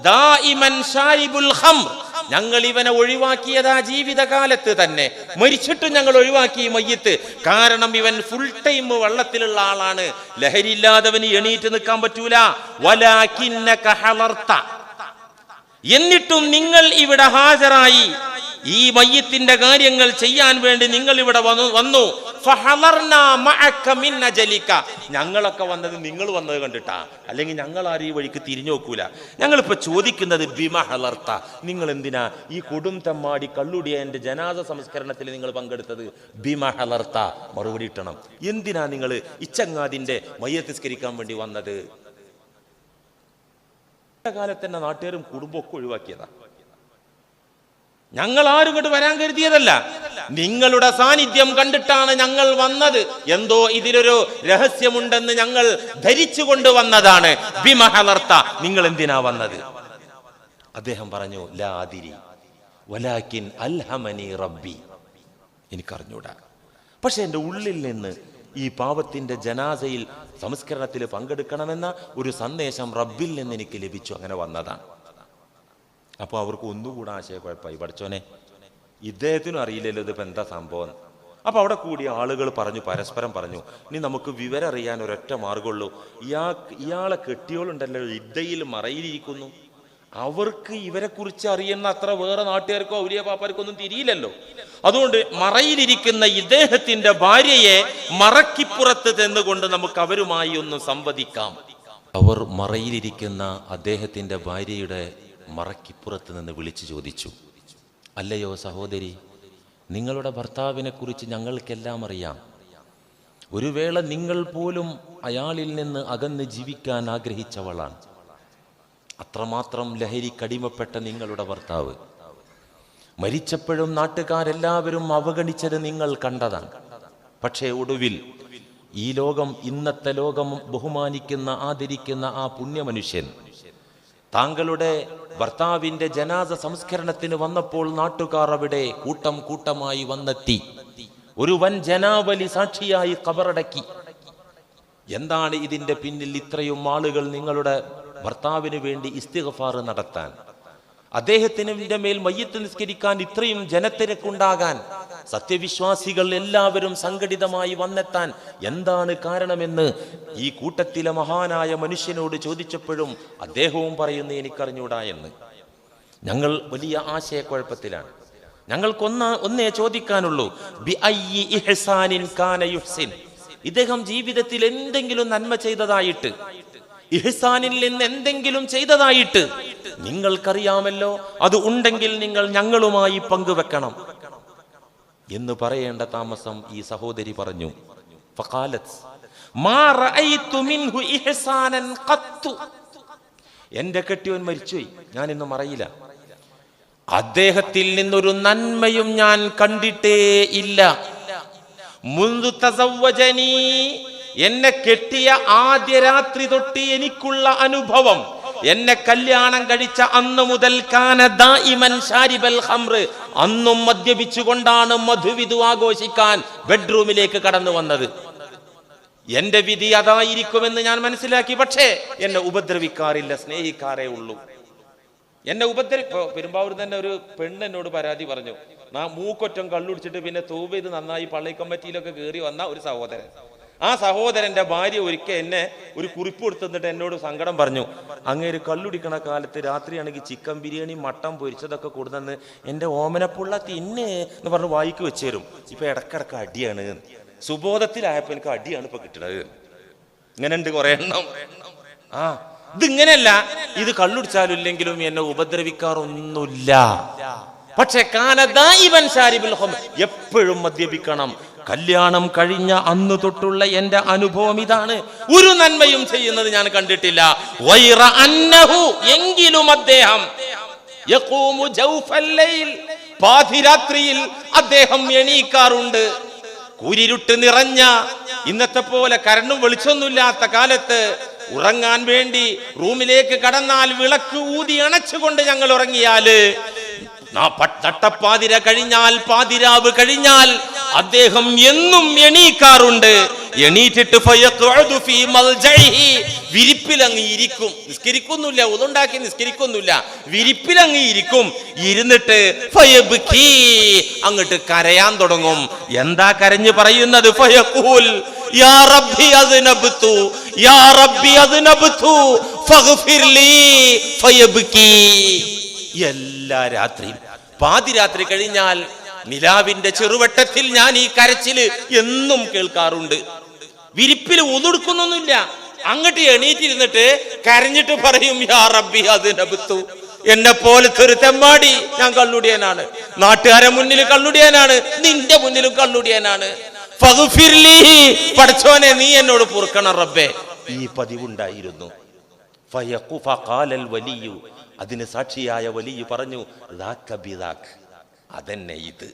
ദായിമൻ ശാരിബുൽ ഖംർ, ഞങ്ങൾ ഇവനെ ഒഴിവാക്കിയതാ ജീവിതകാലത്ത് തന്നെ, മരിച്ചിട്ടും ഞങ്ങൾ ഒഴിവാക്കി മയ്യത്ത്. കാരണം ഇവൻ ഫുൾ ടൈം വെള്ളത്തിലുള്ള ആളാണ്, ലഹരി ഇല്ലാതവന് എണീറ്റ് നിൽക്കാൻ പറ്റൂല. വലാകിന്നക ഹളർത, എന്നിട്ടും നിങ്ങൾ ഇവിടെ ഹാജരായി ഈ മയ്യത്തിന്റെ കാര്യങ്ങൾ ചെയ്യാൻ വേണ്ടി നിങ്ങൾ ഇവിടെ വന്നു. ഫഹളർനാ മഅക മിൻ അജലിക, ഞങ്ങളൊക്കെ വന്നത് നിങ്ങൾ വന്നത് കണ്ടിട്ടാ, അല്ലെങ്കിൽ ഞങ്ങൾ ആരും ഈ വഴിക്ക് തിരിഞ്ഞു നോക്കൂല. ഞങ്ങളിപ്പോ ചോദിക്കുന്നത് ബിമ ഹളർത, നിങ്ങൾ എന്തിനാ ഈ കൊടും തമ്മാടി കള്ളുടിയന്റെ ജനാസ സംസ്കരണത്തിൽ നിങ്ങൾ പങ്കെടുത്തത്? ബിമ ഹളർത, മറുപടി ഇട്ടണം. എന്തിനാ നിങ്ങൾ ഇച്ചങ്ങാതിന്റെ മയ്യത്ത് നിസ്കരിക്കാൻ വേണ്ടി വന്നത്? കാലത്ത് തന്നെ നാട്ടുകാരും കുടുംബമൊക്കെ ഒഴിവാക്കിയതാ. ഞങ്ങൾ ആരും ഇങ്ങോട്ട് വരാൻ കരുതിയതല്ല, നിങ്ങളുടെ സാന്നിധ്യം കണ്ടിട്ടാണ് ഞങ്ങൾ വന്നത്. എന്തോ ഇതിലൊരു രഹസ്യമുണ്ടെന്ന് ഞങ്ങൾ ധരിച്ചു കൊണ്ടുവന്നതാണ്. ബിമഹലർത്ത, നിങ്ങൾ എന്തിനാ വന്നത്? അദ്ദേഹം പറഞ്ഞു, ലാ അദിരി വലാകിൻ അൽഹമനി റബ്ബി, എനിക്കറിഞ്ഞൂടാ, പക്ഷെ എൻ്റെ ഉള്ളിൽ നിന്ന് ഈ പാവത്തിന്റെ ജനാസയിൽ സംസ്കരണത്തിൽ പങ്കെടുക്കണമെന്ന ഒരു സന്ദേശം റബ്ബിൽ നിന്ന് എനിക്ക് ലഭിച്ചു, അങ്ങനെ വന്നതാണ്. അപ്പോൾ അവർക്ക് ഒന്നുകൂടെ ആശയക്കുഴപ്പമായി. പഠിച്ചോനെ, ഇദ്ദേഹത്തിനും അറിയില്ലല്ലോ ഇതിപ്പോൾ എന്താ സംഭവം. അപ്പോൾ അവിടെ കൂടിയ ആളുകൾ പരസ്പരം പറഞ്ഞു, ഇനി നമുക്ക് വിവരം അറിയാൻ ഒരൊറ്റ മാർഗമുള്ളൂ. ഇയാളെ കെട്ടിയോളുണ്ടല്ലോ ഇദ്ദയിൽ മറയിലിരിക്കുന്നു, അവർക്ക് ഇവരെ കുറിച്ച് അറിയുന്ന അത്ര വേറെ നാട്ടുകാർക്കോ ഔലിയ പാപ്പാർക്കോ ഒന്നും തിരിയില്ലല്ലോ. അതുകൊണ്ട് മറയിലിരിക്കുന്ന ഇദ്ദേഹത്തിന്റെ ഭാര്യയെ മറക്കിപ്പുറത്ത് ചെന്നുകൊണ്ട് നമുക്ക് അവരുമായി ഒന്ന് സംവദിക്കാം. അവർ മറയിലിരിക്കുന്ന അദ്ദേഹത്തിന്റെ ഭാര്യയുടെ മറക്കിപ്പുറത്ത് നിന്ന് വിളിച്ചു ചോദിച്ചു, അല്ലയോ സഹോദരി, നിങ്ങളുടെ ഭർത്താവിനെ കുറിച്ച് ഞങ്ങൾക്കെല്ലാം അറിയാം. ഒരു വേള നിങ്ങൾ പോലും അയാളിൽ നിന്ന് അകന്ന് ജീവിക്കാൻ ആഗ്രഹിച്ചവളാണ്. അത്രമാത്രം ലഹരിക്കടിമപ്പെട്ട നിങ്ങളുടെ ഭർത്താവ് മരിച്ചപ്പോഴും നാട്ടുകാരെല്ലാവരും അവഗണിച്ചത് നിങ്ങൾ കണ്ടതാണ്. പക്ഷേ ഒടുവിൽ ഈ ലോകം, ഇന്നത്തെ ലോകം ബഹുമാനിക്കുന്ന ആദരിക്കുന്ന ആ പുണ്യമനുഷ്യൻ താങ്കളുടെ ഭർത്താവിന്റെ ജനാസ സംസ്കരണത്തിന് വന്നപ്പോൾ നാട്ടുകാർ അവിടെ കൂട്ടം കൂട്ടമായി വന്നെത്തി. ഒരു വൻ ജനാവലി സാക്ഷിയായി ഖബറടക്കി. എന്താണ് ഇതിന്റെ പിന്നിൽ ഇത്രയും ആളുകൾ നിങ്ങളുടെ ഭർത്താവിന് വേണ്ടി ഇസ്തിഗ്ഫാർ നടത്താൻ, അദ്ദേഹത്തിന്റെ മേൽ മയ്യത്ത് നിസ്കരിക്കാൻ ഇത്രയും ജനത്തിരക്കുണ്ടാകാൻ, സത്യവിശ്വാസികൾ എല്ലാവരും സംഘടിതമായി വന്നെത്താൻ എന്താണ് കാരണമെന്ന് ഈ കൂട്ടത്തിലെ മഹാനായ മനുഷ്യനോട് ചോദിച്ചപ്പോഴും അദ്ദേഹവും പറയുന്നു, എനിക്കറിഞ്ഞൂടാ എന്ന്. ഞങ്ങൾ വലിയ ആശയക്കുഴപ്പത്തിലാണ്. ഞങ്ങൾക്കൊന്നേ ചോദിക്കാനുള്ളൂ, ബി അയ്യി ഇഹ്സാനിൻ കാന യുഹ്സിൻ, ഇദ്ദേഹം ജീവിതത്തിൽ എന്തെങ്കിലും നന്മ ചെയ്തതായിട്ട്, ഇഹ്സാനിൽ നിന്ന് എന്തെങ്കിലും ചെയ്തതായിട്ട് നിങ്ങൾക്കറിയാമല്ലോ, അത് ഉണ്ടെങ്കിൽ നിങ്ങൾ ഞങ്ങളുമായി പങ്കുവെക്കണം എന്ന് പറയേണ്ട താമസം ഈ സഹോദരി പറഞ്ഞു. ഫഖാലത്ത് മാ റഅയ്തു മിൻഹു ഇഹ്സാനൻ ഖത്തു, എന്റെ കെട്ടിയോൻ മരിച്ചുപോയി, ഞാൻ ഇന്നും അറിയില്ല, അദ്ദേഹത്തിൽ നിന്നൊരു നന്മയും ഞാൻ കണ്ടിട്ടേ ഇല്ല. മുൻദു തസവ്വജനി, എന്നെ കെട്ടിയ ആദ്യ രാത്രി തൊട്ട് എനിക്കുള്ള അനുഭവം, എന്നെ കല്യാണം കഴിച്ച അന്ന് മുതൽ കാന ദായിമൻ ശാരിബൽ ഖംർ, അന്നും മദ്യപിച്ചുകൊണ്ടാണ് മധുവിധു ആഘോഷിക്കാൻ ബെഡ്റൂമിലേക്ക് കടന്നു വന്നത്. എന്റെ വിധി അതായിരിക്കുമെന്ന് ഞാൻ മനസ്സിലാക്കി. പക്ഷേ എന്നെ ഉപദ്രവിക്കാറില്ല, സ്നേഹിക്കാറേ ഉള്ളൂ. എന്നെ പെരുമ്പാവൂർ തന്നെ ഒരു പെണ്ണ് എന്നോട് പരാതി പറഞ്ഞു, മൂക്കൊറ്റം കള്ളുടിച്ചിട്ട് പിന്നെ തൗബ ചെയ്ത് നന്നായി പള്ളി കമ്മിറ്റിയിലൊക്കെ കയറി വന്ന ഒരു സഹോദരൻ. ആ സഹോദരന്റെ ഭാര്യ ഒരിക്കൽ എന്നെ ഒരു കുറിപ്പ് കൊടുത്തിട്ട് എന്നോട് സങ്കടം പറഞ്ഞു, അങ്ങേര് കള്ളുടിക്കണ കാലത്ത് രാത്രിയാണെങ്കിൽ ചിക്കൻ ബിരിയാണി മട്ടൻ പൊരിച്ചതൊക്കെ കൊടുന്നെന്ന് എൻ്റെ ഓമനപ്പുള്ള തിന്നെ എന്ന് പറഞ്ഞ് വായിക്ക് വെച്ച് തരും. ഇപ്പൊ ഇടക്കിടക്ക് അടിയാണ്, സുബോധത്തിലായപ്പോ എനിക്ക് അടിയാണ് ഇപ്പൊ കിട്ടണത്. ഇങ്ങനെ ഉണ്ട് കുറെ എണ്ണം. ഇതിങ്ങനെയല്ല, ഇത് കള്ളുടിച്ചാലും ഇല്ലെങ്കിലും എന്നെ ഉപദ്രവിക്കാറൊന്നുമില്ല. പക്ഷെ കാനദായിബൻ ശാരിബുൽ ഖംർ, എപ്പോഴും മദ്യപിക്കണം. കല്യാണം കഴിഞ്ഞ അന്ന് തൊട്ടുള്ള എന്റെ അനുഭവം ഇതാണ്. ഒരു നന്മയും ചെയ്യുന്നത് ഞാൻ കണ്ടിട്ടില്ല. വൈറ അന്നഹു, എങ്കിലും അദ്ദേഹം യഖൂമു ജൗഫൽ ലൈൽ, പാതിരാത്രിയിൽ അദ്ദേഹം എണീക്കാറുണ്ട്. കൂരിരുട്ട് നിറഞ്ഞ ഇന്നത്തെ പോലെ കരണ്ടും വെളിച്ചൊന്നുമില്ലാത്ത കാലത്ത് ഉറങ്ങാൻ വേണ്ടി റൂമിലേക്ക് കടന്നാൽ വിളക്ക് ഊതി അണച്ചുകൊണ്ട് ഞങ്ങൾ ഉറങ്ങിയാല് തട്ടപ്പാതിര കഴിഞ്ഞാൽ, പാതിരാവ് കഴിഞ്ഞാൽ അദ്ദേഹം എന്നും എണീക്കാറുണ്ട്. എണീറ്റിട്ട് വിരിപ്പിലങ്ങ് ഇരിക്കും. നിസ്കരിക്കൊന്നുമില്ല, ഒന്നുണ്ടാക്കി നിസ്കരിക്കൊന്നുമില്ല, വിരിപ്പിലങ്ങ് ഇരിക്കും. ഇരുന്നിട്ട് അങ്ങോട്ട് കരയാൻ തുടങ്ങും. എന്താ കരഞ്ഞു പറയുന്നത്? ഫയഖൂൽ യാ റബ്ബി അദ്നബ്തു, യാ റബ്ബി അദ്നബ്തു ഫഗ്ഫിർ ലീ ഫയബ്കി. എല്ലാ രാത്രിയും പാതിരാത്രി കഴിഞ്ഞാൽ നിലാവിന്റെ ചെറുവട്ടത്തിൽ ഞാൻ ഈ കരച്ചില് എന്നും കേൾക്കാറുണ്ട്. വിരിപ്പിൽ ഒതുടുക്കുന്നൊന്നുമില്ല, അങ്ങോട്ട് എണീറ്റിരുന്നിട്ട് കരഞ്ഞിട്ട് പറയും യാ റബ്ബി അദ്നബ്തു, എന്നെ പോലത്തെ ഒരു തെമ്മാടി, ഞാൻ കള്ളുടിയനാണ്, നാട്ടുകാരെ മുന്നിൽ കള്ളുടിയനാണ്, നിന്റെ മുന്നിലും കള്ളുടിയനാണ്. ഫഗ്ഫിർ ലീ, പടച്ചോനെ നീ എന്നോട് പൊറുക്കണം റബ്ബേ. ഈ പതിവുണ്ടായിരുന്നു. ഫഖാലൽ വലിയു, അതിന് സാക്ഷിയായ വലിയ പറഞ്ഞു അതെന്നെ ഇത്.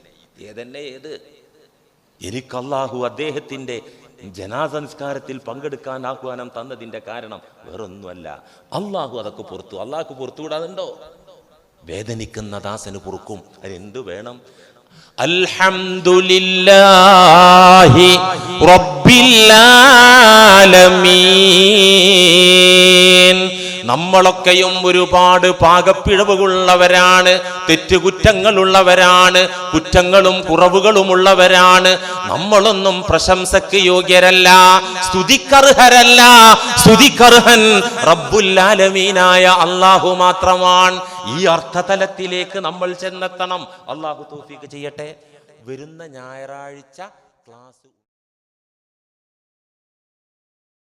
ഏതെന്നെ ഏത്? എനിക്ക് അല്ലാഹു അദ്ദേഹത്തിന്റെ ജനാസ സംസ്കാരത്തിൽ പങ്കെടുക്കാൻ ആഹ്വാനം തന്നതിന്റെ കാരണം വേറൊന്നുമല്ല, അള്ളാഹു അതൊക്കെ പുറത്തു. അള്ളാഹു പുറത്തുവിടാതുണ്ടോ? വേദനിക്കുന്ന ദാസന് പൊറുക്കും. അതിനെന്ത് വേണം? അൽഹംദുലില്ലാഹി റബ്ബിൽ ആലമീൻ. നമ്മളൊക്കെയും ഒരുപാട് പാകപ്പിഴവുകളുള്ളവരാണ്, തെറ്റുകുറ്റങ്ങളുള്ളവരാണ്, കുറ്റങ്ങളും കുറവുകളും ഉള്ളവരാണ്. നമ്മളൊന്നും പ്രശംസക്ക് യോഗ്യരല്ല, സ്തുതിക്കർഹരല്ല. സ്തുതിക്കർഹൻ റബ്ബുൽ ആലമീനായ അല്ലാഹു മാത്രമാണ്. ഈ അർത്ഥതലത്തിലേക്ക് നമ്മൾ ചെന്നെത്തണം. അല്ലാഹു തൗഫീഖ് ചെയ്യട്ടെ. വരുന്ന ഞായറാഴ്ച ക്ലാസ്